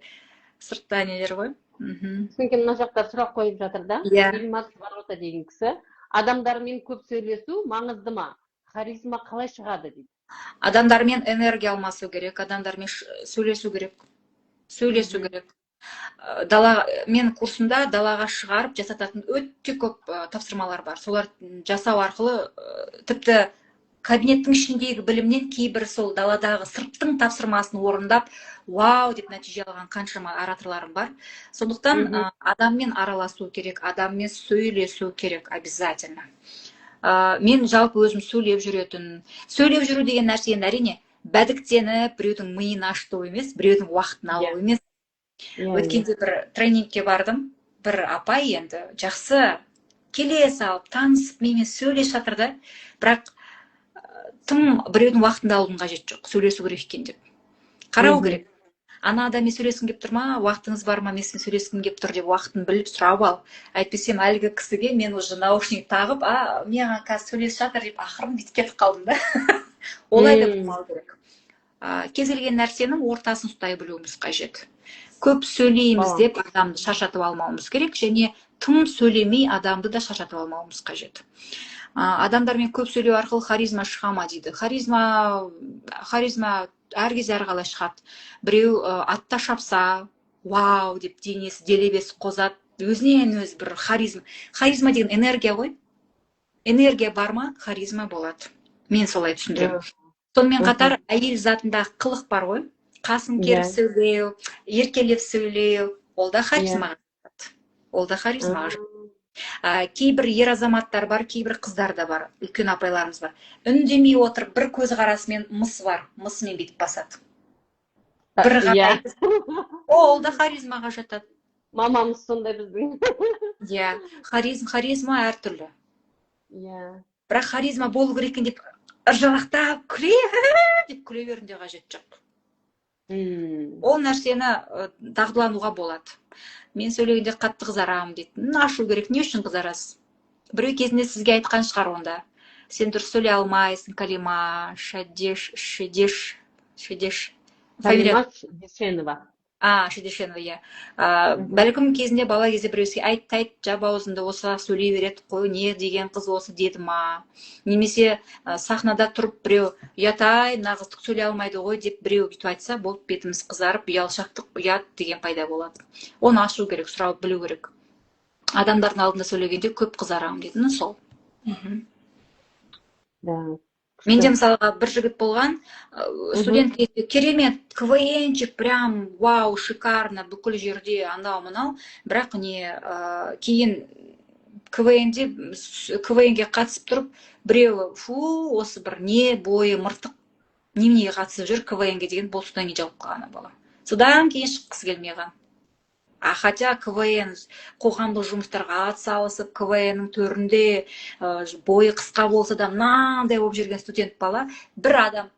сыртта нелер ғой. Түсінген мына жақта сұрақ қойып жатыр да. Ильмаз Ворота деген кісі. Адамдармен көп сөйлесу маңызды ма? Харизма қалай шығады дейді. Адамдармен энергия алмасу керек, адамдармен сөйлесу керек. Мен курсымда далаға шығарып жасататын өте көп тапсырмалар бар. Солар жасау арқылы тіпті кабинеттің ішіндегі білімнен кейбір сол даладағы сырттың тапсырмасын орындап, вау деп нәтиже алған қаншама ораторларым бар. Сондықтан адаммен араласу керек, адаммен сөйлесу керек обязательно. Мен жалпы өзім сөйлеп жүру деген нәрсені әрине бәдіктеніп, біреудің миын аштыру емес, біреудің уақытын алу емес. Өткенде бір тренингке бардым, бір апай енді жақсы келе салып, танысып, менімен сөйлесіп жатыр да, бірақ тым біреудің уақытында алудың қажеті жоқ, сөйлесу керек екен деп. Қарау керек. ана адаммен сөйлескің келіп тұр ма, уақытыңыз бар ма, менімен сөйлескің келіп тұр деп уақытын біліп сұрап ал. Әйтпесем әлгі кісіге мен уже наушник тағып, маған қазір сөйлесіп жатыр деп ақырын бүйтіп кетіп қалдым да. Олай да болмау керек. Кез келген нәрсенің ортасын ұстай білуіміз қажет. Көп сөйлейміз деп адамды шаршатып алмауымыз керек, және тым сөйлемей адамды да шаршатып алмауымыз қажет. Адамдармен көп сөйлеу арқылы харизма шыға ма дейді. Харизма әр кезде әрқалай шығады. Біреу атта шапса, вау деп денесі делебесі қозады, өзінен өзі бір харизма. Харизма деген энергия ғой. Энергия бар ма, харизма болады. Мен солай түсіндіремін. Сонымен қатар әйел затындағы қылық бар ғой. Қасын керіп сөйлеу, еркелеп сөйлеу, ол да харизмаға жатады. Ол да харизмаға жатады. Кейбір ер азаматтар бар, кейбір қыздар да бар, үлкен апайларымыз бар. Үндемей отырып, бір көз қарасымен мыс бар, мысымен бетіп басады. Бір қарайды. Ол да харизмаға жатады. Мамамыз сондай біздің. Иә, харизма әртүрлі. Иә. Бірақ харизма болу керек екен деп ыржалақтап деп күле берудің де қажеті жоқ. Ол нәрсені дағдылануға болады. Мен сөйлегенде қатты қызарамын дейді. Ашу керек, не үшін қызарасыз? Біреу кезінде сізге айтқан шығар онда. Сен дұрыс сөйлей алмайсың, Калима, Шедеш. Калима Шедешенова. Шедешенова, иә. Бәлкім кезінде бала кезде біреуге айт, жап аузыңды, осы сөйлей береді, қой, не деген қыз осы деді ма? Немесе сахнада тұрып біреу, ұятай, нағыз сөйлей алмайды ғой деп біреу бүйтіп айтса, болып бетіміз қызарып, ұялшақтық, ұят деген пайда болады. Оны ашу керек, сұрап білу керек. Адамдардың алдында сөйлегенде көп қызарамын дейді. Сол. Менде мысалға бір жігіт болған, студент кезде керемет, КВНчик, прям, вау, шикарно, бүкіл жерде анау-мынау, бірақ кейін КВНге қатысып тұрып, біреу, осы бір не бойы мыртық, неменеге қатысып жүр КВНге деген, бұл содан кейін жауып қалған бала. Содан кейін шыққысы келмеген. Хотя КВН қоғамдық жұмыстарға атсалысып, КВНнің төрінде бойы қысқа болса да мынандай болып жүрген студент бала, бір адам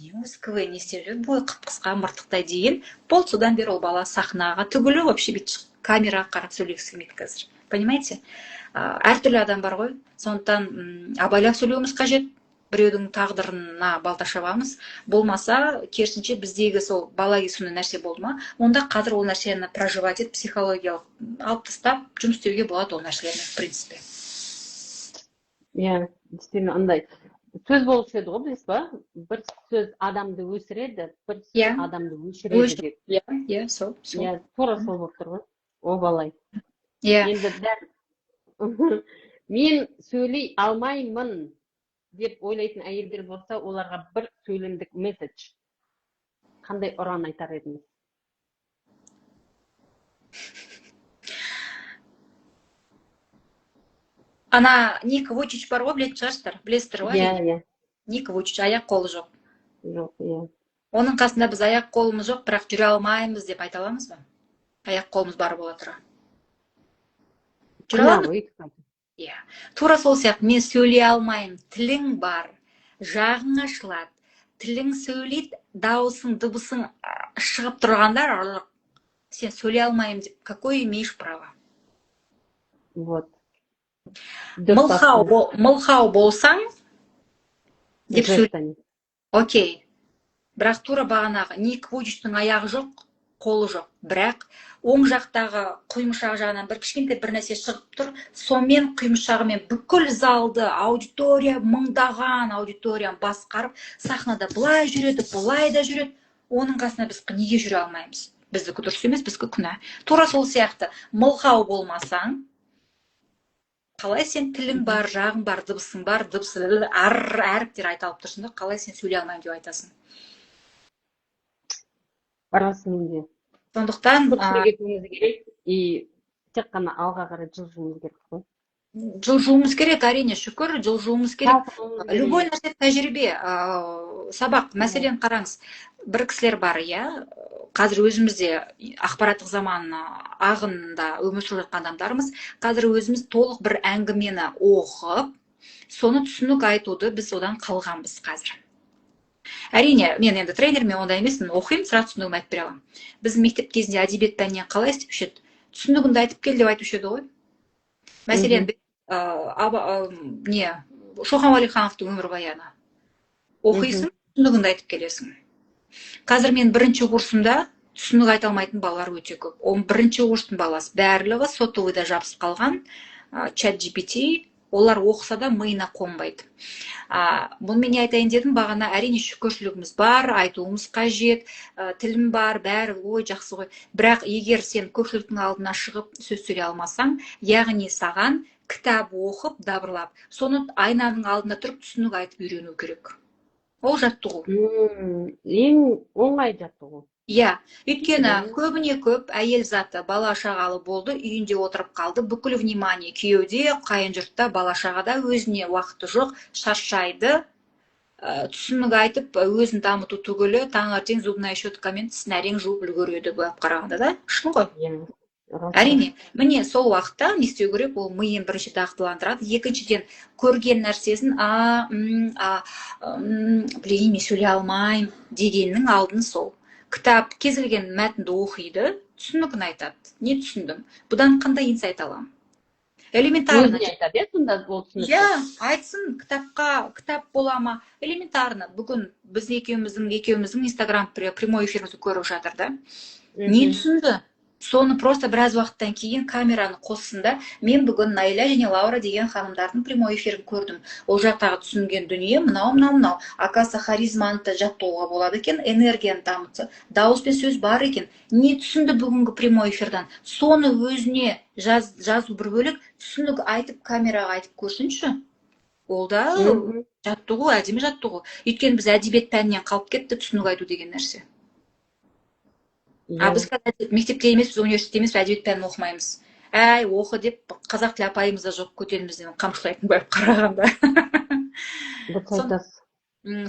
не осы КВН не істеп жүр, бойы қып-қысқа мыртықтай деген, болды. Содан бері ол бала сахнаға түгілі вообще бүйтіп камераға қарап сөйлегісі келмейді қазір. Понимаете? Әртүрлі адам бар ғой. Сондықтан абайлап сөйлеуіміз қажет. Біреудің тағдырына балта шабамыз. Болмаса, керісінше біздегі сол бала кезінде нәрсе болды ма, онда қазір ол нәрсені проживать етіп, психологиялық алып тастап, жұмыс істеуге болады ол нәрселермен, в принципе. Иә, действительно андай. Сөз болушы еді ғой, білесіз ба? Бір сөз адамды өсіреді, бір сөз адамды өшіреді деп. Иә, сол. Иә, тура сол болып тұр ғой. О балай. Иә. Енді мен сөйлей алмаймын деп ойлайтын әйелдер болса, оларға бір сөйлемдік месседж. Қандай ұран айтар едіңіз? Ника Вучич бар ғой, білетін шығарсыздар, білесіздер ғой? Иә. Ника Вучич, аяқ қолы жоқ. Жоқ, иә. Оның қасында біз аяқ қолымыз жоқ, бірақ жүре алмаймыз деп айта аламыз ба? Аяқ қолымыз бар бола тұра. Жүре аламыз? Иә. Тура сол сияқты, мен сөйлей алмаймын, тілің бар, жағың ашылады, тілің сөйлейді, дауысың, дыбысың шығып тұрғандар, сен сөйлей алмаймын деп, какой имеешь право? Вот. Мылқау болсаң, деп сөйлей. Окей. Бірақ тура бағанағы, Ник Вучичтің аяғы жоқ, қолы жоқ. Бірақ оң жақтағы құймышақ жағынан бір кішкентай бір нәрсе шығып тұр, сонымен құймышағымен бүкіл залды, аудитория, мыңдаған аудиторияны басқарып, сахнада былай жүреді, былай да жүреді. Оның қасына біз неге жүре алмаймыз? Біздікі дұрыс емес, біздікі күнә. Тура сол сияқты, мылқау болмасаң, қалай сен тілің бар, жағың бар, дыбысың бар, дыбысы әріптер айта алып тұрсың да, қалай сен сөйлей алмаймын деп айтасың? Расымен. Сондықтан кетуіміз керек, и тек қана алға қарай жылжуымыз керек қой. Жылжуымыз керек, әрине, шүкір, жылжуымыз керек. Любой нәрсе тәжірибе, сабақ. Мәселен қараңыз, бір кісілер бар, иә, қазір өзімізде ақпараттық заман ағында өмір сүріп жатқан адамдармыз, қазір өзіміз толық бір әңгімені оқып, соны түсінік айтуды біз одан қалғанбыз қазір. Әрине, мен енді тренермен ондай емеспін, оқимын, сразу түсінігін айтып бере аламын. Біз мектеп кезінде әдебиет пәнінен қалай істеуші еді? Түсінігінді айтып кел деп айтушы еді ғой. Мәселен, не, Шоқан Уәлихановтың өмірбаяны. Оқисың, түсінігінді айтып келесің. Қазір мен бірінші курсымда түсінік айта алмайтын балалар өте көп. Он бірінші курстың баласы барлығы сотовыйда жабысып қалған, чат GPT, олар оқыса да миына қонбайды. Бұны мен не айтайын дедім, бағана әрине шүкіршілігіміз бар, айтуымыз қажет, тілім бар, бәрі ой жақсы ғой. Бірақ егер сен көпшіліктің алдына шығып сөз сөйлей алмасаң, яғни саған кітап оқып, дабырлап, соны айнаның алдында тұрып түсінік айтып үйрену керек. Ол жаттығу. Ең оңай жаттығу. Иә, өйткені көбіне көп әйел заты бала шағалы болды, үйінде отырып қалды, бүкіл внимание күйеуде, қайын жұртта, бала шағада, өзіне уақыты жоқ, шаршайды, түсінік айтып, өзін дамыту түгілі, таңертең зубная щеткамен тісін әрең жуып үлгереді былай қарағанда да, шын ғой. Әрине, міне сол уақытта не істеу керек, ол миын бірінші дағдыландырады, екіншіден көрген нәрсесін блин, мен сөйлей алмаймын дегеннің алдын сол. Кітап кезілген мәтінді оқиды, түсінігін айтады. Не түсіндім? Бұдан қандай инсайт аламын? Элементарно. Өзіне айтады, иә, сонда ол түсінікті. Иә, айтсын, кітап бола ма? Элементарно. Бүгін біз екеуміздің Инстаграм прямой эфирімізді көріп жатыр да. Не түсінді? Соны просто біраз уақыттан кейін камераны қоссында, мен бүгін Найля және Лаура деген ханымдардың прямой эфирін көрдім. Ол жақтағы түсінген дүние мынау. Акаса харизманы жаттауға болады екен, энергияны дамытса, дауыс пен сөз бар екен. Не түсінді бүгінгі прямой эфирдан? Соны өзіне жазу бір бөлек, түсінік айтып, камераға айтып көрсінші. Ол да жаттығу, әдемі жаттығу. Өйткені біз әдебиет пәнінен қалып кетті түсінік айту деген нәрсе. Біз мектепте емес, біз университетте емес, әдебиет пәнін оқымаймыз. Әй, оқы деп қазақ тілі апайымыз да жоқ, көтерімізден қамшылайтын болып қарағанда.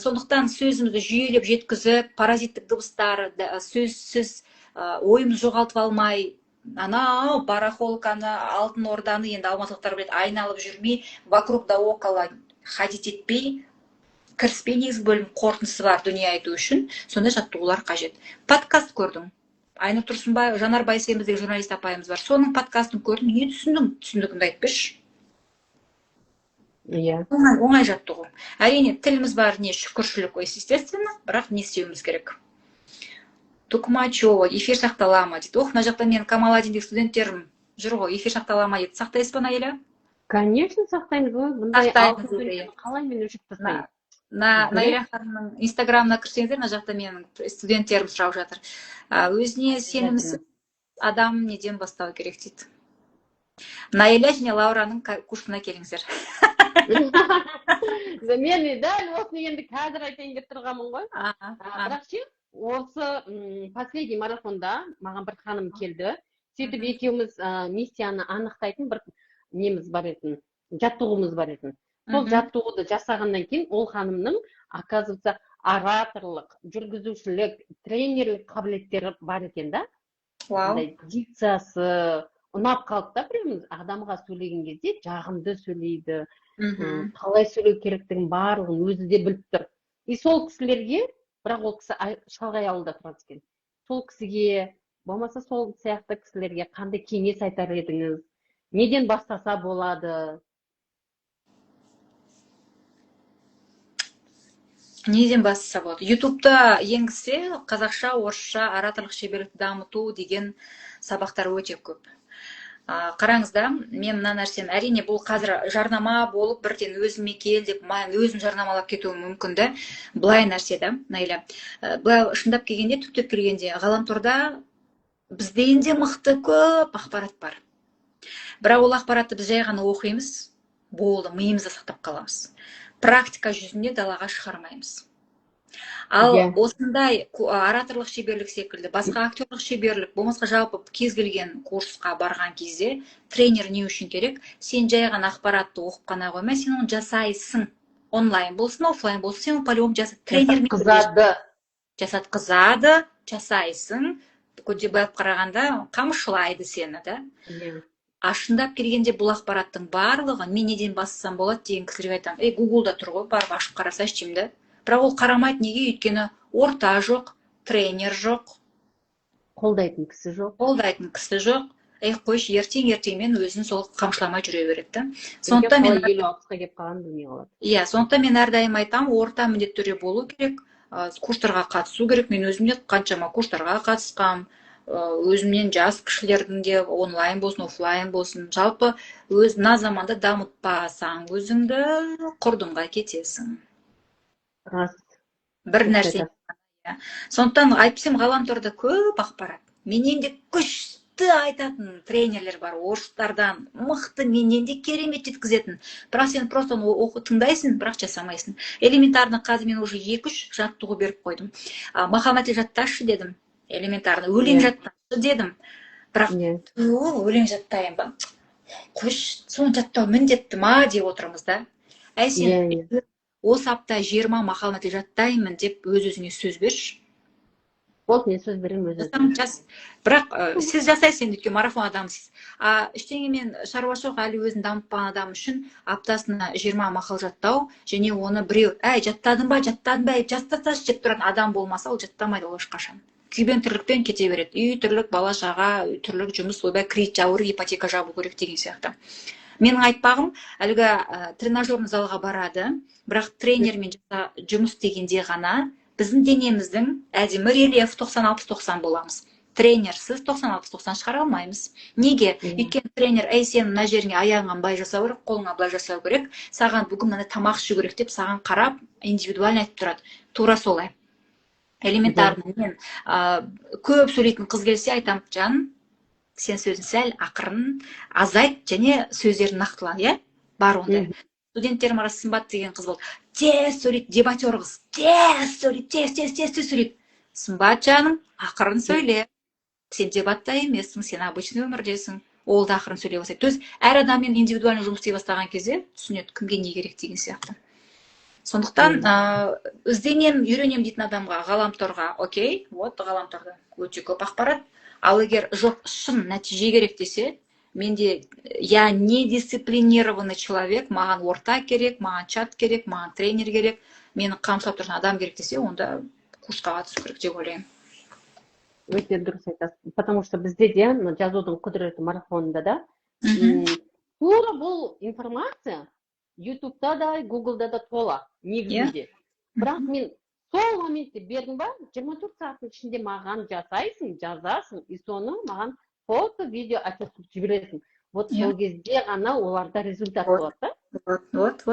Сондықтан сөзімізді жүйелеп жеткізіп, паразиттік дыбыстар, сөзсіз ойымыз жоғалтып алмай, анау барахолканы, алтын орданы енді алматылықтар біледі, айналып жүрмей, вокруг да около ходить етпей, кіріспей негізгі бөлім қорытындысы бар дүние айту үшін сондай жаттығулар қажет. Подкаст көрдім. Айнұр Тұрсынбаева, Жанар Байсеміз деген журналист апайымыз бар. Соның подкастын көрдім, не түсіндім? Түсіндігімді айтпеш. Иә. Оңай жаттығу. Әрине, тіліміз бар, не шүкіршілік, естественно, бірақ не істеуіміз керек. Тукмачева, эфир сақтала ма дейді. Мына жақта мен Камаладин деген студенттерім жүр ғой, эфир сақтала ма дейді. Сақтайсыз ба, Найля? Конечно, сақтаймыз ғой. Бұндай қалай мен өшіп тастаймын? Найля ханымның инстаграмына кірсеңіздер, мына жақта менің студенттерім сұрап жатыр. Өзіне сенімсіз адам неден бастау керек дейді. Найля және Лаураның курсына келіңіздер. Мен дәл осыны енді қазір айтайын деп тұрғанмын ғой. Бірақ ше, осы последний марафонда маған бір ханым келді. Сөйтіп екеуміз миссияны анықтайтын бір неміз бар етін, жаттығуымыз бар етін. Сол жаттығуды жасағаннан кейін ол ханымның, оказывается, ораторлық, жүргізушілік, тренерлік қабілеттері бар екен да. Дикциясы ұнап қалды да, біреуміз адамға сөйлеген кезде жағымды сөйлейді, қалай сөйлеу керектігін барлығын өзі де біліп тұр. И сол кісілерге, бірақ ол кісі шалғай ауылда тұрады екен. Сол кісіге, болмаса сол сияқты кісілерге қандай кеңес айтар едіңіз? Неден бастаса болады? Неден бастаса болады? Ютубта енгізсе, қазақша, орысша, ораторлық шеберлікті дамыту деген сабақтар өте көп. Қараңыз да, мен мына нәрсені, әрине бұл қазір жарнама болып, бірден өзіме кел деп, өзім жарнамалап кетуім мүмкін да. Былай нәрсе да, Найля. Былай шындап келгенде, түптеп келгенде, ғаламторда бізден де мықты көп ақпарат бар. Бірақ ол ақпаратты біз жай ғана оқимыз, болды, миымызда сақтап қаламыз. Практика жүзінде далаға шығармаймыз. Ал осындай ораторлық шеберлік секілді, басқа актерлік шеберлік, болмасқа жалпы кез келген курсқа барған кезде тренер не үшін керек? Сен жай ғана ақпаратты оқып қана қоймай, сен оны жасайсың. Онлайн болсын, офлайн болсын, сен по-любому жасатқызады, жасайсың. Көде байып қарағанда қамшылайды сені да. Ашындап келгенде бұл ақпараттың барлығы мен неден бассам болады деген кісілерге айтамын. Гуглда тұр ғой, барып ашып қарасайшы деймін да. бірақ ол қарамайды. Неге? Өйткені орта жоқ, тренер жоқ, Қолдайтын кісі жоқ. қолдайтын кісі жоқ. Қойшы, ертең-ертеңмен өзін сол қамшыламай жүре береді да. Сондықтан Сондықтан мен қалай 50-60-ға келіп қалғанын білмей қалады. Иә, сондықтан мен әрдайым айтамын, орта міндетті түрде болу керек, курстарға қатысу керек. Мен өзім де қаншама курстарға қатысқам, өзімнен жас кішілердің де онлайн болсын, офлайн болсын. Жалпы мына заманда дамытпасаң өзіңді, құрдымға кетесің. Рас. Бір нәрсе. Сондықтан айтсам, ғаламторда көп ақпарат. Менен де күшті айтатын тренерлер бар, орыстардан мықты, менен де керемет жеткізетін. Бірақ сен просто тыңдайсың, бірақ жасамайсың. Элементарно қазір мен уже 2-3 жаттығу беріп қойдым. Махамбет жатташы дедім. Элементарно өлең жатташы дедім. Бірақ өлең жаттайын ба? Қойшы, соны жаттау міндетті ма деп отырмыз да. Сен осы апта 20 мақалматы жаттаймын деп өз-өзіңе сөз берші. Болды, мен сөз беремін өз-өзіме. Бірақ сіз жасайсыз, өйткені марафон адамсыз. Ештеңемен шаруасы жоқ, әлі өзін дамытпаған адам үшін аптасына 20 мақал жаттау, және оны біреу, жаттадың ба, жаттасашы деп тұратын адам болмаса, ол жаттамайды ол ешқашан. Күйбең тірлікпен кете береді. Үй тірлік, бала шаға, тірлік жұмыс, ойбай кредит жабу, ипотека жабу керек деген сияқты. Менің айтпағым, әлгі тренажерный залға барады, бірақ тренермен жұмыс дегенде ғана біздің денеміздің әдемі рельеф 90-60-90 боламыз. Тренерсіз 90-60-90 шығара алмаймыз. Неге? Өйткені тренер, сен мына жеріңе аяғыңа былай жасау керек, қолыңа былай жасау керек, саған бүгін мына тамақ ішу керек деп саған қарап, индивидуально айтып тұрады. Тура солай. Элементарно. Мен көп сөйлейтін қыз келсе айтамын, жан, сен сөзін сәл ақырын азайт және сөздерін нақтыла, бар ондай. Студенттерім арасы Сымбат деген қыз болды. Тез сөйлейді, дебатер қыз. Тез сөйлейді, тез сөйлейді. Сымбат жаным, ақырын сөйле. Сен дебатта емессің, сен обычный өмірдесің. Ол да ақырын сөйлей бастайды. То есть әр адаммен индивидуально жұмыс істей бастаған кезде түсінеді, кімге не керек деген сияқты. Сондықтан ізденем, үйренем дейтін адамға, ғаламторға, окей, вот ғаламторда өте көп ақпарат. Ал егер жоқ, шын нәтиже керек десе, менде я не дисциплинированный человек, маған орта керек, маған чат керек, маған тренер керек, мені қамшылап тұрған адам керек десе, онда курсқа қатысу керек деп ойлаймын. Өте дұрыс айтасың. Потому что бізде де жазудың құдіреті марафонында да тура бұл информация ютубта да, гуглда да тола негізінде. Бірақ мен сол моментте бердім ба, 24 сағаттың ішінде маған жасайсың, жазасың, и соны маған фото, видео отчет жібересің. Вот сол кезде ғана оларда результат болады да. Вот.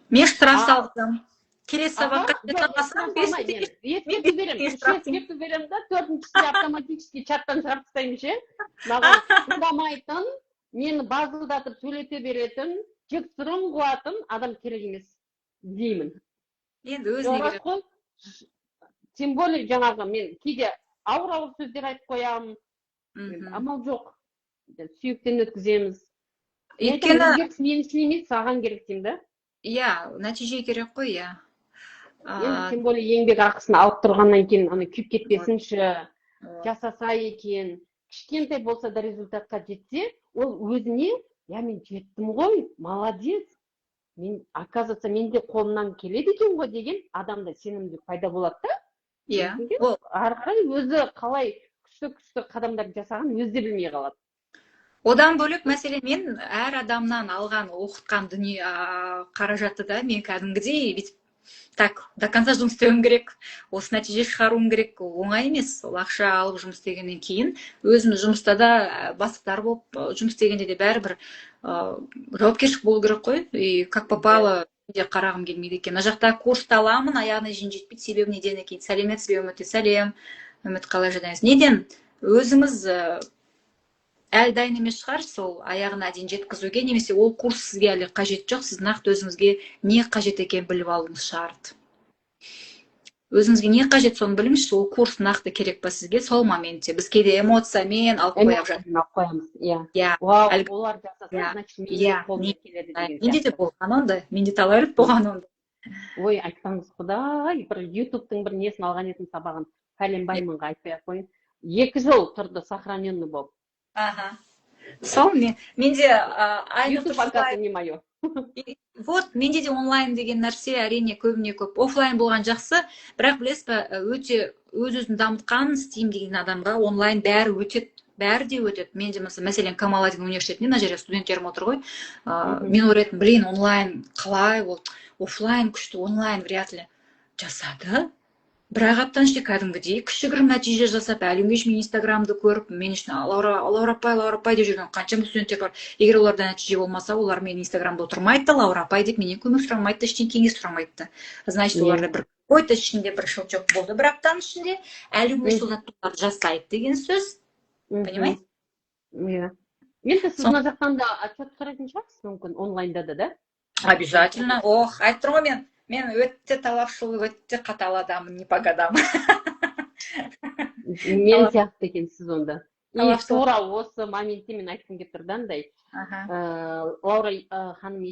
Мен штраф салдым. Келесі сабаққа қаласам, ескерту беремін да, 4-ші автоматически чаттан шығарып тастаймын ше. Маған ұнамайтын, мені базылдатып сөйлете беретін, жексұрын қуатын адам керек емес деймін. Енді өзіне керек. Тем более жаңағы мен кейде ауыр сөздер айтып қоямын. Амал жоқ. Сүйіктен өткіземіз. Өйткені мен үшін емес, саған керек деймін да. Нәтиже керек қой, Тем более еңбек ақысын алып тұрғаннан кейін аны күйіп кетпесінші, жасаса екен, кішкентай болса да результатқа жетсе, ол өзіне, мен жеттім ғой, молодец. Мен, оказывается, менде қолымнан келеді екен ғой деген адамда сенімділік пайда болады да. Ары қарай өзі қалай күшті қадамдар жасаған өзі де білмей қалады. Одан бөлек мәселе, мен әр адамнан алған оқытқан дүние қаражатты да мен кәдімгідей так, до конца жұмыс істеуім керек, осы нәтиже шығаруым керек, оңай емес. Ол ақша алып жұмыс істегеннен кейін, өзіміз жұмыста да бастықтар болып жұмыс істегенде де бәрібір жауапкершілік болу керек қой. И как попало, де қарағым келмейді екен. Мына жақта курсты аламын, аяғына дейін жетпейді, себебі неден екен? Сәлеметсіз бе, Үміт? Сәлем. Үміт, қалай жадыңыз? Неден? Өзіңіз әлі дайын емес шығар сол аяғына дейін жеткізуге, немесе ол курс сізге әлі қажет жоқ, сіз нақты өзіңізге не қажет екен біліп алуыңыз шарт. Өзіңізге не қажет соны біліңізші, ол курс нақты керек па сізге сол моментте. Біз кейде эмоциямен алып қойып жатырмыз. Олар жасаса, значит, менде келеді деген. Менде де болған ондай, менде талай рет болған ондай. Ой, айтсаңыз құдай, бір ютубтың бір несін алған едім сабағын, пәленбаймынға айтпай ақ қойын. 2 жыл тұрды сохраненный болып. Сол менде YouTube, оказывается, не мое. Вот менде де онлайн деген нәрсе әрине көбіне көп офлайн болған жақсы, бірақ білесіз ба, өте өз-өзін дамытқан істеймін деген адамға онлайн бәрі өтеді, бәрі де өтеді. Мен де мәселен Камаладин университетінде мына жерде студенттерім отыр ғой. Мен ойлайтын, блин, онлайн қалай ол, офлайн күшті, онлайн вряд ли. Жасады. Бір-ақ аптаның ішінде кәдімгідей кішігірім нәтиже жасап, әлі күнге мен инстаграмды көріп, мен үшін Лаура апай деп жүрген қаншама студенттер бар. Егер оларда нәтиже болмаса, олар мен инстаграмда отырмайды, Лаура апай деп менен көмек сұрамайды, ештеңе кеңес сұрамайды. Значит, оларда бір какой-то ішінде бір щелчок болды бір аптаның ішінде, әлі күнге сол заттарды жасайды деген сөз. Понимаете? Иә. Енді сіз мына жақтан да отчет сұрайтын шығарсыз мүмкін онлайнда да? Обязательно. Ох, айттым ғой мен өте талапшыл, өте қатал адаммын, не по годам. Мен сияқты екенсіз онда. Тура осы моментте мен айтқым келіп тұрды андай. Лаура ханым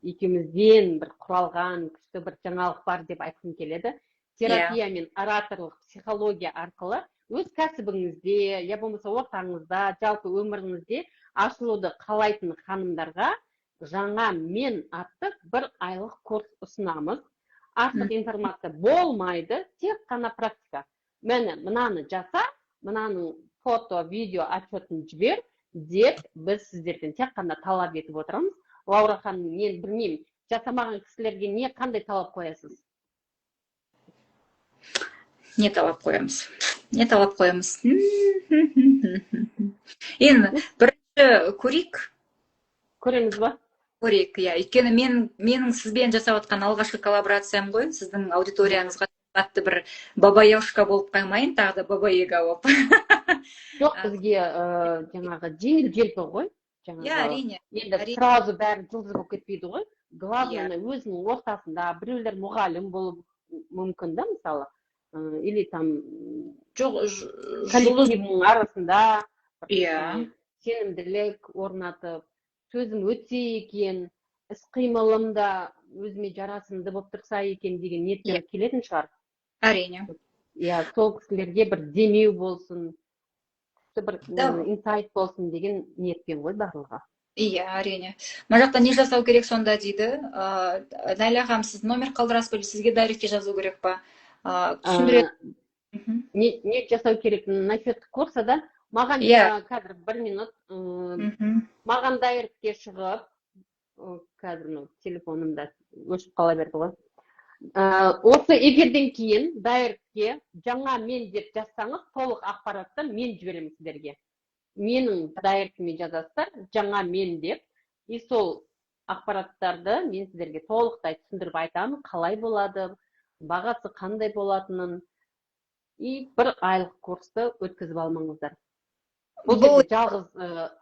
екеумізден бір құралған күшті бір жаңалық бар деп айтқым келеді. Терапия мен ораторлық психология арқылы өз кәсібіңізде, я болмаса ортаңызда, жалпы өміріңізде ашылуды қалайтын ханымдарға жаңа мен атты бір айлық курс ұсынамыз. Артық информация болмайды, тек қана практика. Мынаны жаса, мынаның фото, видео отчетін жібер деп біз сіздерден тек қана талап етіп отырамыз. Лаура ханым, мен білмеймін, жасамаған кісілерге не қандай талап қоясыз? Не талап қоямыз? Енді бірінші көрейік. Көреміз ба? Көрейік, иә. Өйткені менің сізбен жасап отқан алғашқы коллаборациям ғой, сіздің аудиторияңызға қатты бір баба-яушка болып қаймайын, тағы да баба-яга болып. Жоқ, бізге жаңағы жеңіл-желпі ғой. Иә, әрине. Енді сразу бәрі жұлдыз болып кетпейді ғой. Главное, өзінің ортасында біреулер мұғалім болып мүмкін да, мысалы. Или там коллективінің арасында сенімділік орнатып, сөзім өтсе екен, іс-қимылым да өзіме жарасымды болып тұрса екен деген ниетпен келетін шығар. Әрине. Иә, сол кісілерге бір демеу болсын, бір инсайт болсын деген ниетпен ғой барлығы. Иә, әрине. Мына жақта не жасау керек сонда дейді. Найля ағам, сіз номер қалдырасыз ба, сізге дайректке жазу керек па? Не жасау керек насчет курса да? Маған қазір бір минут, маған дайректке шығып, қазір телефонымда өшіп қала берді ғой. Осы эфирден кейін дайректке жаңа мен деп жазсаңыз, толық ақпаратты мен жіберемін сіздерге. Менің дайректіме жазасыздар, жаңа мен деп, и сол ақпараттарды мен сіздерге толықтай түсіндіріп айтамын, қалай болады, бағасы қандай болатынын, и бір айлық курсты өткізіп алмаңыздар. Бұл жерде жалғыз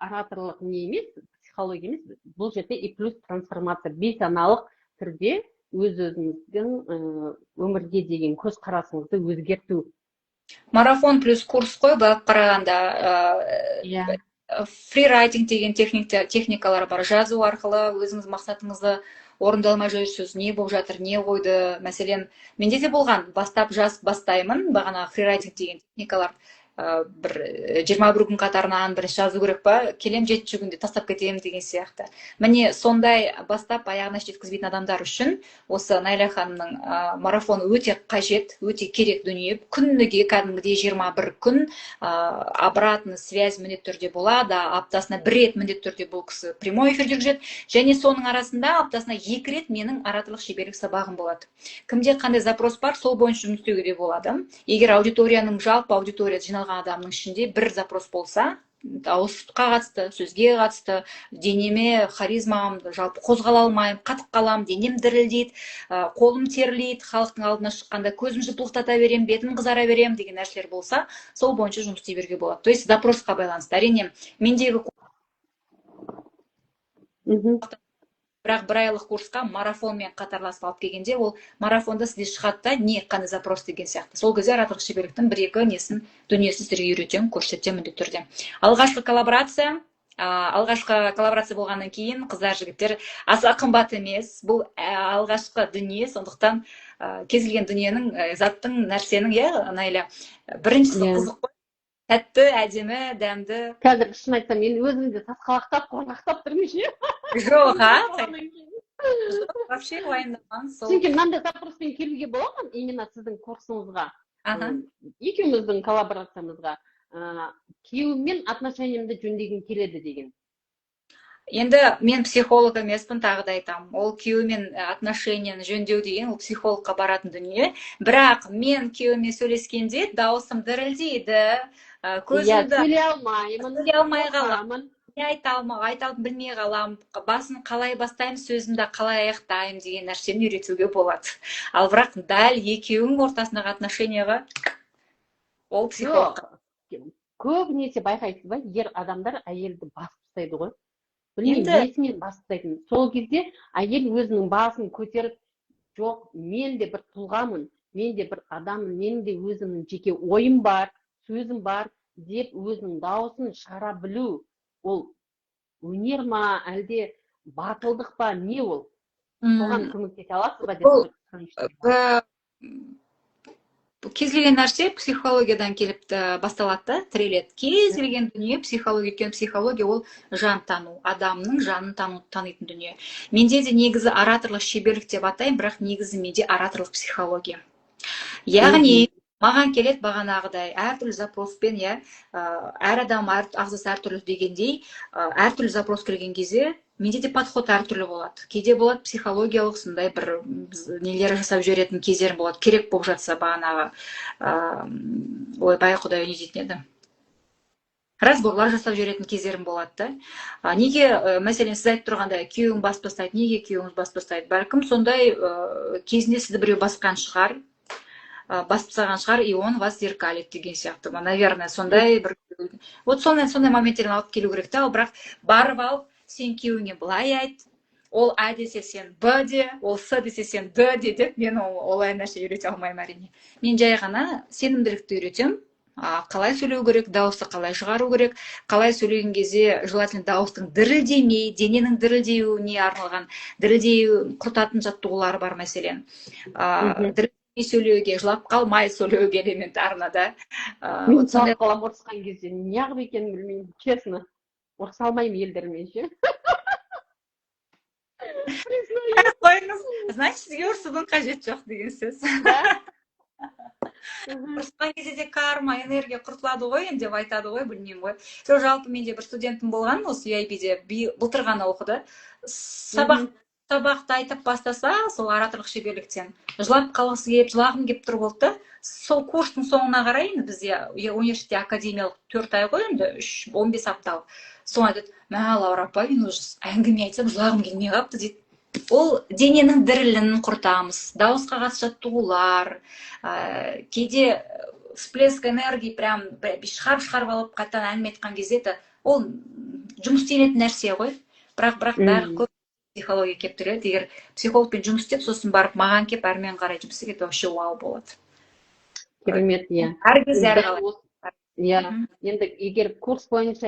ораторлық не емес, психология емес, бұл жерде и плюс трансформация, бейсаналық түрде өз-өзіңіздің өмірге деген көз қарасыңызды өзгерту. Марафон плюс курс қой, бағып қарағанда фрирайтинг деген техникалар бар. Жазу арқылы өзіңіз мақсатыңызды орындалмай жүрсіз, не болып жатыр, не қойды. Мәселен, менде де болған, бастаймын, бағана фрирайтинг деген техникалар бір 21 күн қатарынан бірінші жазу керек па, келем 7 күнде тастап кетемін деген сияқты. Міне сондай бастап аяғына жеткізбейтін адамдар үшін осы Найля ханымның марафоны өте қажет, өте керек дүние. Күніге кәдімгідей 21 күн обратный связь міндетті түрде болады, аптасына 1 рет міндетті түрде бұл кісі прямой эфир жүргізеді, және соның арасында аптасына 2 рет менің ораторлық шеберлік сабағым болады. Кімде қандай запрос бар, сол бойынша жұмыс істеуге де болады. Егер аудиторияның жалпы аудитория жиналған адамның ішінде бір запрос болса, дауысқа қатысты, сөзге қатысты, денеме, харизмам, жалпы қозғала алмаймын, қатып қалам, денем дірілдейді, қолым терлейді, халықтың алдына шыққанда көзім жыпылықтата берем, бетім қызара берем деген нәрселер болса, сол бойынша жұмыс істей беруге болады. То есть запросқа байланысты. Әрине, мендегі бірақ бір айлық курсқа марафонмен қатарласып алып келгенде, ол марафонда сізде шығады да, не қандай запрос деген сияқты. Сол кезде ораторлық шеберліктің 1-2 дүниесін сіздерге үйретемін, көрсетемін міндетті түрде. Алғашқы коллаборация болғаннан кейін қыздар, жігіттер аса қымбат емес. Бұл алғашқы дүние, сондықтан кез келген дүниенің, заттың, нәрсенің, Найля, біріншісі қызық қой. тәтті, әдемі, дәмді. Қазір шын айтсам, мен өзімді сасқалақтап, қорқақтап тұрмын ше. Жоқ, вообще уайымдамаңыз. Чүнки мынандай запроспен келуге бола ма? Именно сіздің курсыңызға, Аха. екеуміздің коллаборациямызға, күйеуіммен отношениямды жөндегім келеді деген. Енді мен психолог емеспін, тағы да айтамын. Ол күйеумен отношенияны жөндеу деген ол психологқа баратын дүние. Бірақ мен күйеумен сөйлескенде дауысым дірілдейді, көзімді сөйлей алмаймын, сөйлей алмай қаламын. Не айталым білмей қалам, басын қалай бастаймын, сөзімді қалай аяқтаймын деген нәрсені үйретуге болады. Ал бірақ дәл екеуінің ортасындағы отношенияға ол психолог. Көбінесе байқайсыз ба, ер адамдар әйелді басып тастайды ғой. Білмеймін, несімен басып тастайтын. Сол кезде әйел өзінің басын көтеріп, жоқ, мен де бір тұлғамын, мен де бір адаммын, менің де өзімнің жеке ойым бар, сөзім бар деп өзінің дауысын шығара білу. Ол өнер ма, әлде батылдық па, не ол? Соған көмектесе аласыз ба деп? Кез келген нәрсе психологиядан келіп басталады да, тіреледі. Кез келген дүние психология, екен психология ол жан тану, адамның жанын танитын дүние. Менде де негізі ораторлық шеберлік деп атаймын, бірақ негізі менде ораторлық психология. Яғни маған келеді бағанағыдай әртүрлі запроспен, әр адам ағзасы әртүрлі дегендей, әртүрлі запрос келген кезде менде де подход әртүрлі болады. Кейде болады психологиялық сондай бір нелер жасап жіберетін кездерім болады. Керек болып жатса бағанағы ойбай құдай не дейтін еді. Разборлар жасап жіберетін кездерім болады да. Неге, мәселен, сіз айтып тұрғандай, күйеуің бас бастайды, неге күйеуіңіз бас бастайды? Бәлкім сондай кезінде сізді біреу басқан шығар, басып тастаған шығар, и он вас зеркалит деген сияқты. Наверное, сондай бір... Вот сондай моменттерін алып келу керек та, бірақ барып алып, сен күйеуіңе былай айт, ол А десе сен Б де, ол С десе сен Д де деп, мен олай нәрсе үйрете алмаймын әрине. Мен жай ғана сенімділікті үйретем, қалай сөйлеу керек, дауысты қалай шығару керек, қалай сөйлеген кезде желательно дауыстың дірілдемей, дененің дірілдеуіне арналған дірілдеу құртатын жаттығулары бар мәселен. Дірілдемей сөйлеуге, жылап қалмай сөйлеуге элементарно да. Мен жылап қалам ұрысқан кезде, неғып екенін білмеймін, честно. Ұрыса алмаймын елдермен ше. Значит, сізге ұрсудың қажет жоқ деген сөз. Ұрысқан кезде де карма, энергия құртылады ғой, деп айтады ғой, білмеймін ғой. Сол жалпы менде бір студентім болған, осы UIB-де былтыр ғана оқыды. Сабақты айтып бастаса, сол ораторлық шеберліктен жылап қалғысы келіп, жылағым келіп тұр болды. Сол курстың соңына қарай, енді бізде университетте академиялық 4 ай ғой, енді 15 апталық. Соң айтады, Лаура апа, мен уже әңгіме айтсам, жылағым келмей қапты дейді. Ол дененің дірілін құртамыз, дауысқа қатысты жаттығулар, кейде всплеск энергии прям шығарып алып қайтадан әңгіме айтқан кезде ол жұмыс істелетін нәрсе ғой. Бірақ бәрі көп психология келіп тұрады. Егер психологпен жұмыс істеп, сосын барып маған келіп, әрмен қарай жұмыс істеген, вообще вау болады. Керемет, иә. Әркез әрқалай. Иә, енді егер курс бойынша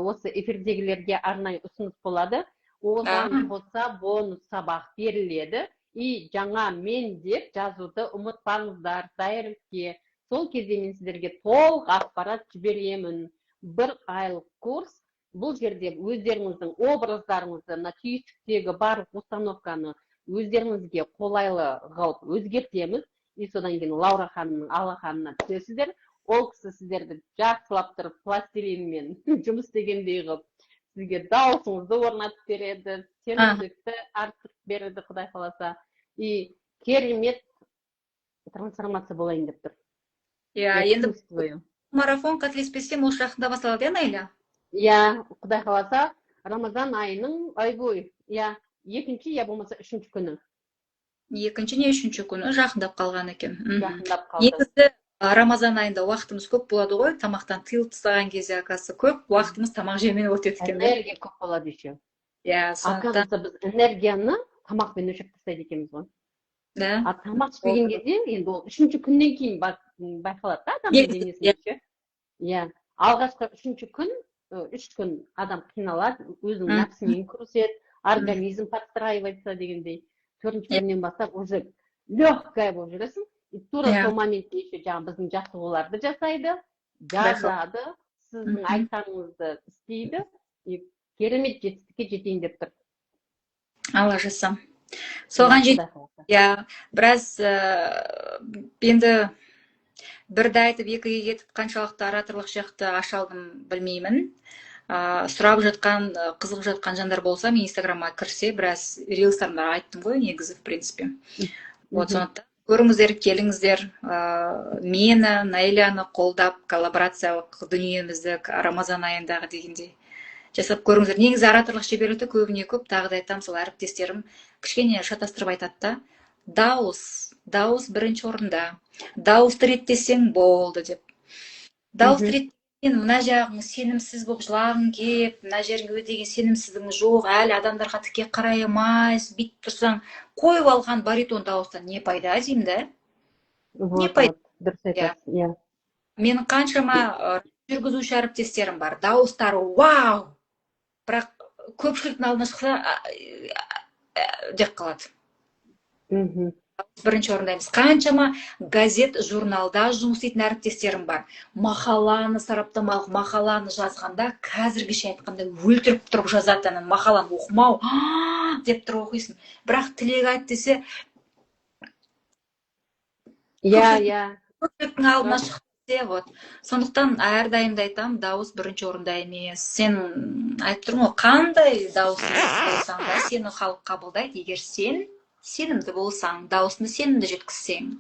осы эфирдегілерге арнайы ұсыныс болады, оған қоса бонус сабақ беріледі, и жаңа мен деп жазуды ұмытпаңыздар дайырлікке. Сол кезде мен сіздерге толық ақпарат жіберемін. 1 айлық курс. Бұл жерде өздеріңіздің образдарыңызды, түйістіктегі барлық установканы өздеріңізге қолайлы қылып өзгертеміз. И содан кейін Лаура ханымның алақанына түсесіздер. Ол кісі сіздерді жақсылап тұрып пластилинмен жұмыс істегендей қылып, сізге дауысыңызды орнатып береді, сенімділікті артып береді, Құдай қаласа. И керемет трансформация болайын деп тұр. Енді марафон қателеспесем, ол жақында басталады, Найля? Иә, Құдай қаласа, Рамазан айының бойы. Иә, 2-ші, я болмаса 3-ші күні. 2-ші не 3-ші күні жақындап қалған екен. Жақындап қалды. Негізі Рамазан айында уақытымыз көп болады ғой, тамақтан тыйылып тастаған кезде акасы көп, уақытымыз тамақ жеумен өтеді екен. Энергия көп болады еще. Иә, сондықтан біз энергияны тамақпен өлшеп тастайды екенбіз ғой. Да. Тамақ ішпеген кезде, енді ол 3-ші күннен кейін байқалады да адамның денесінде. Иә, алғашқы 3-ші күн, 3 күн адам қиналады, өзінің нәпсімен күреседі, организм подстраивается дегендей. 4-ші күннен бастап уже легкая болып жүресің. И тура сол моментте еще жаңа біздің жаттығуларды жасайды. жазады, сіздің айтқаныңызды істейді, керемет жетістікке жетейін деп тұр. Алла жазса. Соған жет. Иә, біраз енді бірді айтып екіге кетіп қаншалықты ораторлық жақты аша алдым білмеймін. Сұрап жатқан, қызығып жатқан жандар болса, мен инстаграмға кірсе, біраз рилстарымда айттым ғой, негізі, в принципе. Вот, сондықтан көріңіздер, келіңіздер, мені, Наиляны қолдап, коллаборациялық дүниемізді Рамазан айындағы дегендей жасап көріңіздер. Негізі ораторлық шеберлікті көбіне көп, тағы да айтам, сол әріптестерім кішкене шатастырып айтады да, дауыс бірінші орында, дауысты реттесең болды деп. Дауысты реттесең, мына жағың сенімсіз болып жылағың кеп, мына жеріңе деген сенімсіздің жоқ, әлі адамдарға тіке қарай алмайсың, бүйтіп тұрсаң, қойып алған баритон дауыстан не пайда деймін да? Не пайда? Дұрыс айтасың, иә. Менің қаншама жүргізуші әріптестерім бар, дауыстары вау, бірақ көпшіліктің алдына шықса деп қалады. Бірінші орындаймыз. Қаншама газет, журналда жұмыс істейтін әріптестерім бар. Мақаланы сараптамалық, мақаланы жазғанда, қазіргіше айтқанда өлтіріп тұрып жазатын мақаланы оқымау деп тұрып оқисың. Бірақ тілек айт десе, көпшіліктің алдына шықса, вот. Сондықтан әрдайымда айтам, дауыс бірінші орында емес. Сен айтып тұрмын ғой, қандай дауыс болсаң да сені халық қабылдайды, егер сен сенімді болсаң, даусыңды сенімді жеткізсең.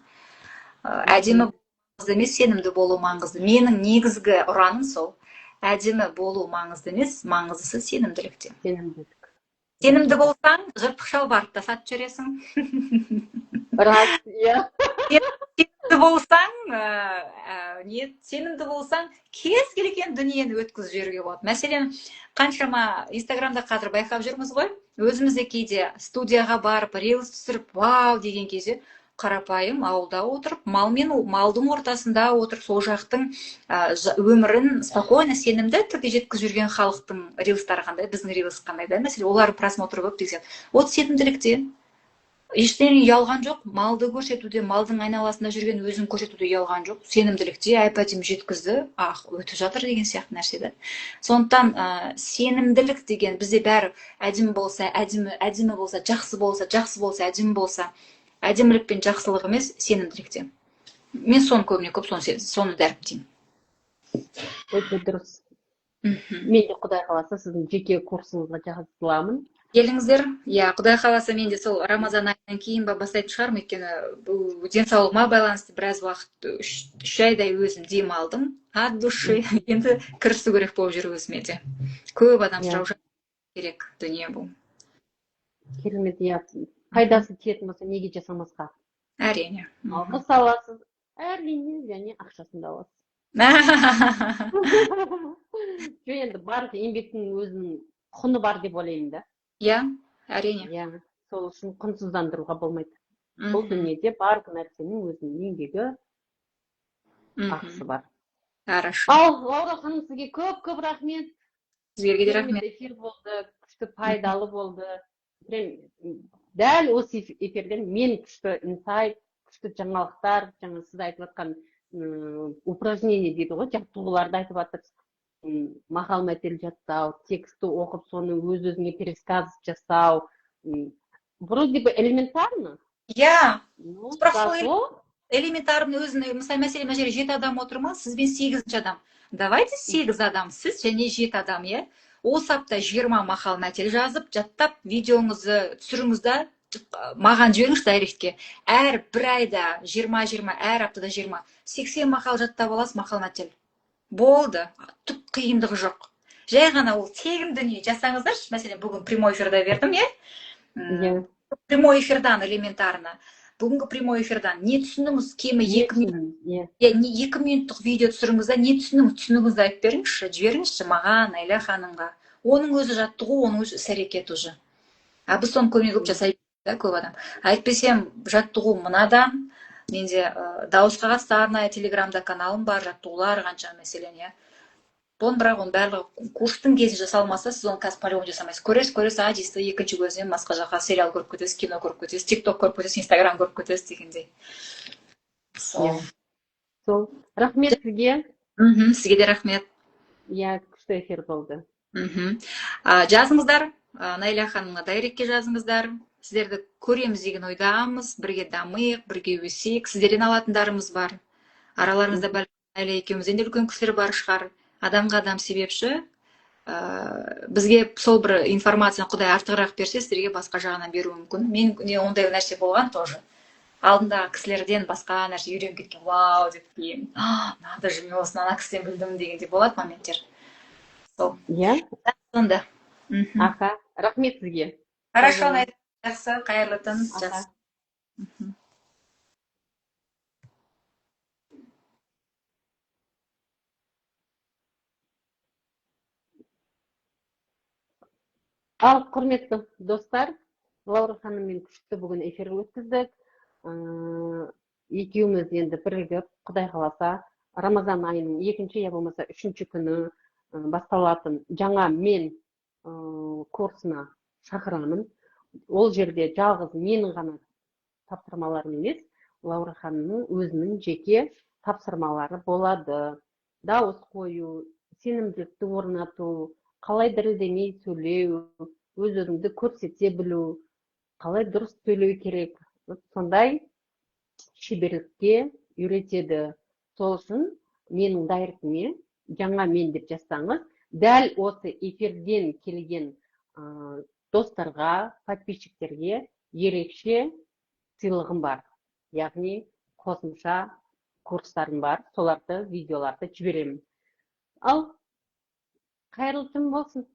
Әдемі маңызды емес, сенімді болу маңызды. Менің негізгі ұраным сол. Әдемі болу маңызды емес, маңыздысы сенімділікте. Сенімді болсаң, жыртық шалбарды да сатып жүресің. Рас, иә. Сенімді болсаң, кез келген дүниені өткізіп жіберуге болады. Мәселен, қаншама инстаграмда қазір байқап жүрміз ғой, өзімізде кейде студияға барып, рилс түсіріп, вау деген кезде қарапайым ауылда отырып, малдың ортасында отырып, сол жақтың өмірін спокойно, сенімді түрде жеткізіп жүрген халықтың рилстары қандай, біздің рилс қандай да, мәселе олардың просмотры көп деген. Вот сенімділікте ештеңе ұялған жоқ, малды көрсетуде, малдың айналасында жүрген өзін көрсетуде ұялған жоқ, сенімділікте әп-әдемі жеткізді, өтіп жатыр деген сияқты нәрсе да. Сондықтан сенімділік деген бізде бәрі әдемі болса, әдемі болса, жақсы болса, әдемі болса, әдемілік пен жақсылық емес, сенімділікте. Мен соны көбіне көп соны дәріптеймін. Өте дұрыс. Мен де Құдай қаласа сіздің жеке курсыңызға жазыламын. Келіңіздер, Құдай қаласа мен де сол Рамазан айынан кейін бастайтын шығармын, өйткені денсаулығыма байланысты біраз уақыт 3 айдай өзім дем алдым, от души, енді кірісу керек болып жүр өзіме де. Көп адам сұрап керек дүние бұл. Керемет, пайдасы тиетін болса, неге жасамасқа? Әрине. Алғыс аласыз, әрине, және ақшасын да аласыз. Енді барлық еңбектің өзінің құны бар деп ойлаймын да. Әрине. Сол үшін құнсыздандыруға болмайды. Бұл дүниеде барлық нәрсенің өзінің еңбегі, ақысы бар. Хорошо. Ал, Лаура ханым, сізге көп рахмет. Сізге де рахмет. Эфир болды, күшті пайдалы болды. Дәл осы эфирден мен күшті инсайт, күшті жаңалықтар, жаңа сіз айтып жатқан упражнение дейді ғой, жаттығуларды айтып жатырсыз. Мақал мәтел жаттау, тексті оқып, соны өз-өзіңе пересказ жасау. Вроде бы элементарно. Элементарно өзіне, мәселе мына жерде 7 адам отыр ма, сізбен 8 адам. Давайте 8 адам, сіз және 7 адам, осы апта 20 мақал мәтел жазып, жаттап, видеоңызды түсіріңізді маған жіберіңіз дайректке. Әр бір айда 20, әр аптада 20, 80 мақал жаттап аласыз, мақал мәтел. Болды, түк қиындығы жоқ. Жай ғана ол тегін дүние жасаңыздаршы. Мәселен, бүгін прямой эфирда бердім, Прямой эфирдан элементарно. Бүгінгі прямой эфирдан не түсініңіз, кемі 2 минуттық видео түсіріңізді, не түсініңізді айтып беріңізші, жіберіңізші маған, Айля ханымға. Оның өзі жаттығу, оның өзі іс-әрекет уже. Біз соны көбіне көп жасайды, көп адам. Айтпесем, жаттығу мынадан, менде дауысқа қатысты арнайы телеграмда каналым бар, жаттығулар қанша мәселен, бірақ оның барлығы курстың кезін жасалмаса, сіз оны қазір полигон жасамайсыз. Көресіз, дейсіз, екінші көзінен басқа жаққа сериал көріп кетесіз, кино көріп кетесіз, тикток көріп кетесіз, инстаграм көріп кетесіз дегендей. Сол. Рахмет сізге. Сізге де рахмет. Иә, күшті эфир болды. Жазыңыздар, Найля ханымға дайректке жазыңыздар. Сіздерді көреміз деген ойдамыз, бірге дамиық, бірге өсейік. Сіздерден алатындарымыз бар. Араларыңызда бәлкім Найля екеумізден де үлкен кісілер бар шығар. Адамға адам себепші. Бізге сол бір информацияны Құдай артығырақ берсе, сіздерге басқа жағынан беруі мүмкін. Мен ондай нәрсе болған тоже. Алдындағы кісілерден басқа нәрсе үйреніп кеткен, вау деп кейін, даже мен осыны ана кісіден білдім дегенде болады моменттер. Сол. Иә, Сонда. аха, рахмет сізге. Хорошо, Найля. Жақсы, қайырлы түн. Аха. Ал, құрметті достар, Лаура ханыммен күшті бүгін эфир өткіздік. Екеуміз енді бірігіп, Құдай қаласа, Рамазан айының 2-ші, я болмаса 3-ші күні басталатын жаңа мен курсына шақырамын. Ол жерде жалғыз менің ғана тапсырмаларым емес, Лаура ханымның өзінің жеке тапсырмалары болады. Дауыс қою, сенімділікті орнату, қалай дірілдемей сөйлеу, өз-өзіңді көрсете білу, қалай дұрыс сөйлеу керек. Сондай шеберлікке үйретеді. Сол үшін менің дайректіме жаңа мен деп жазсаңыз, дәл осы эфирден келген достарға, подписчиктерге ерекше сыйлығым бар. Яғни қосымша курстарым бар, соларды, видеоларды жіберемін. Ал, қайырлы түн болсын.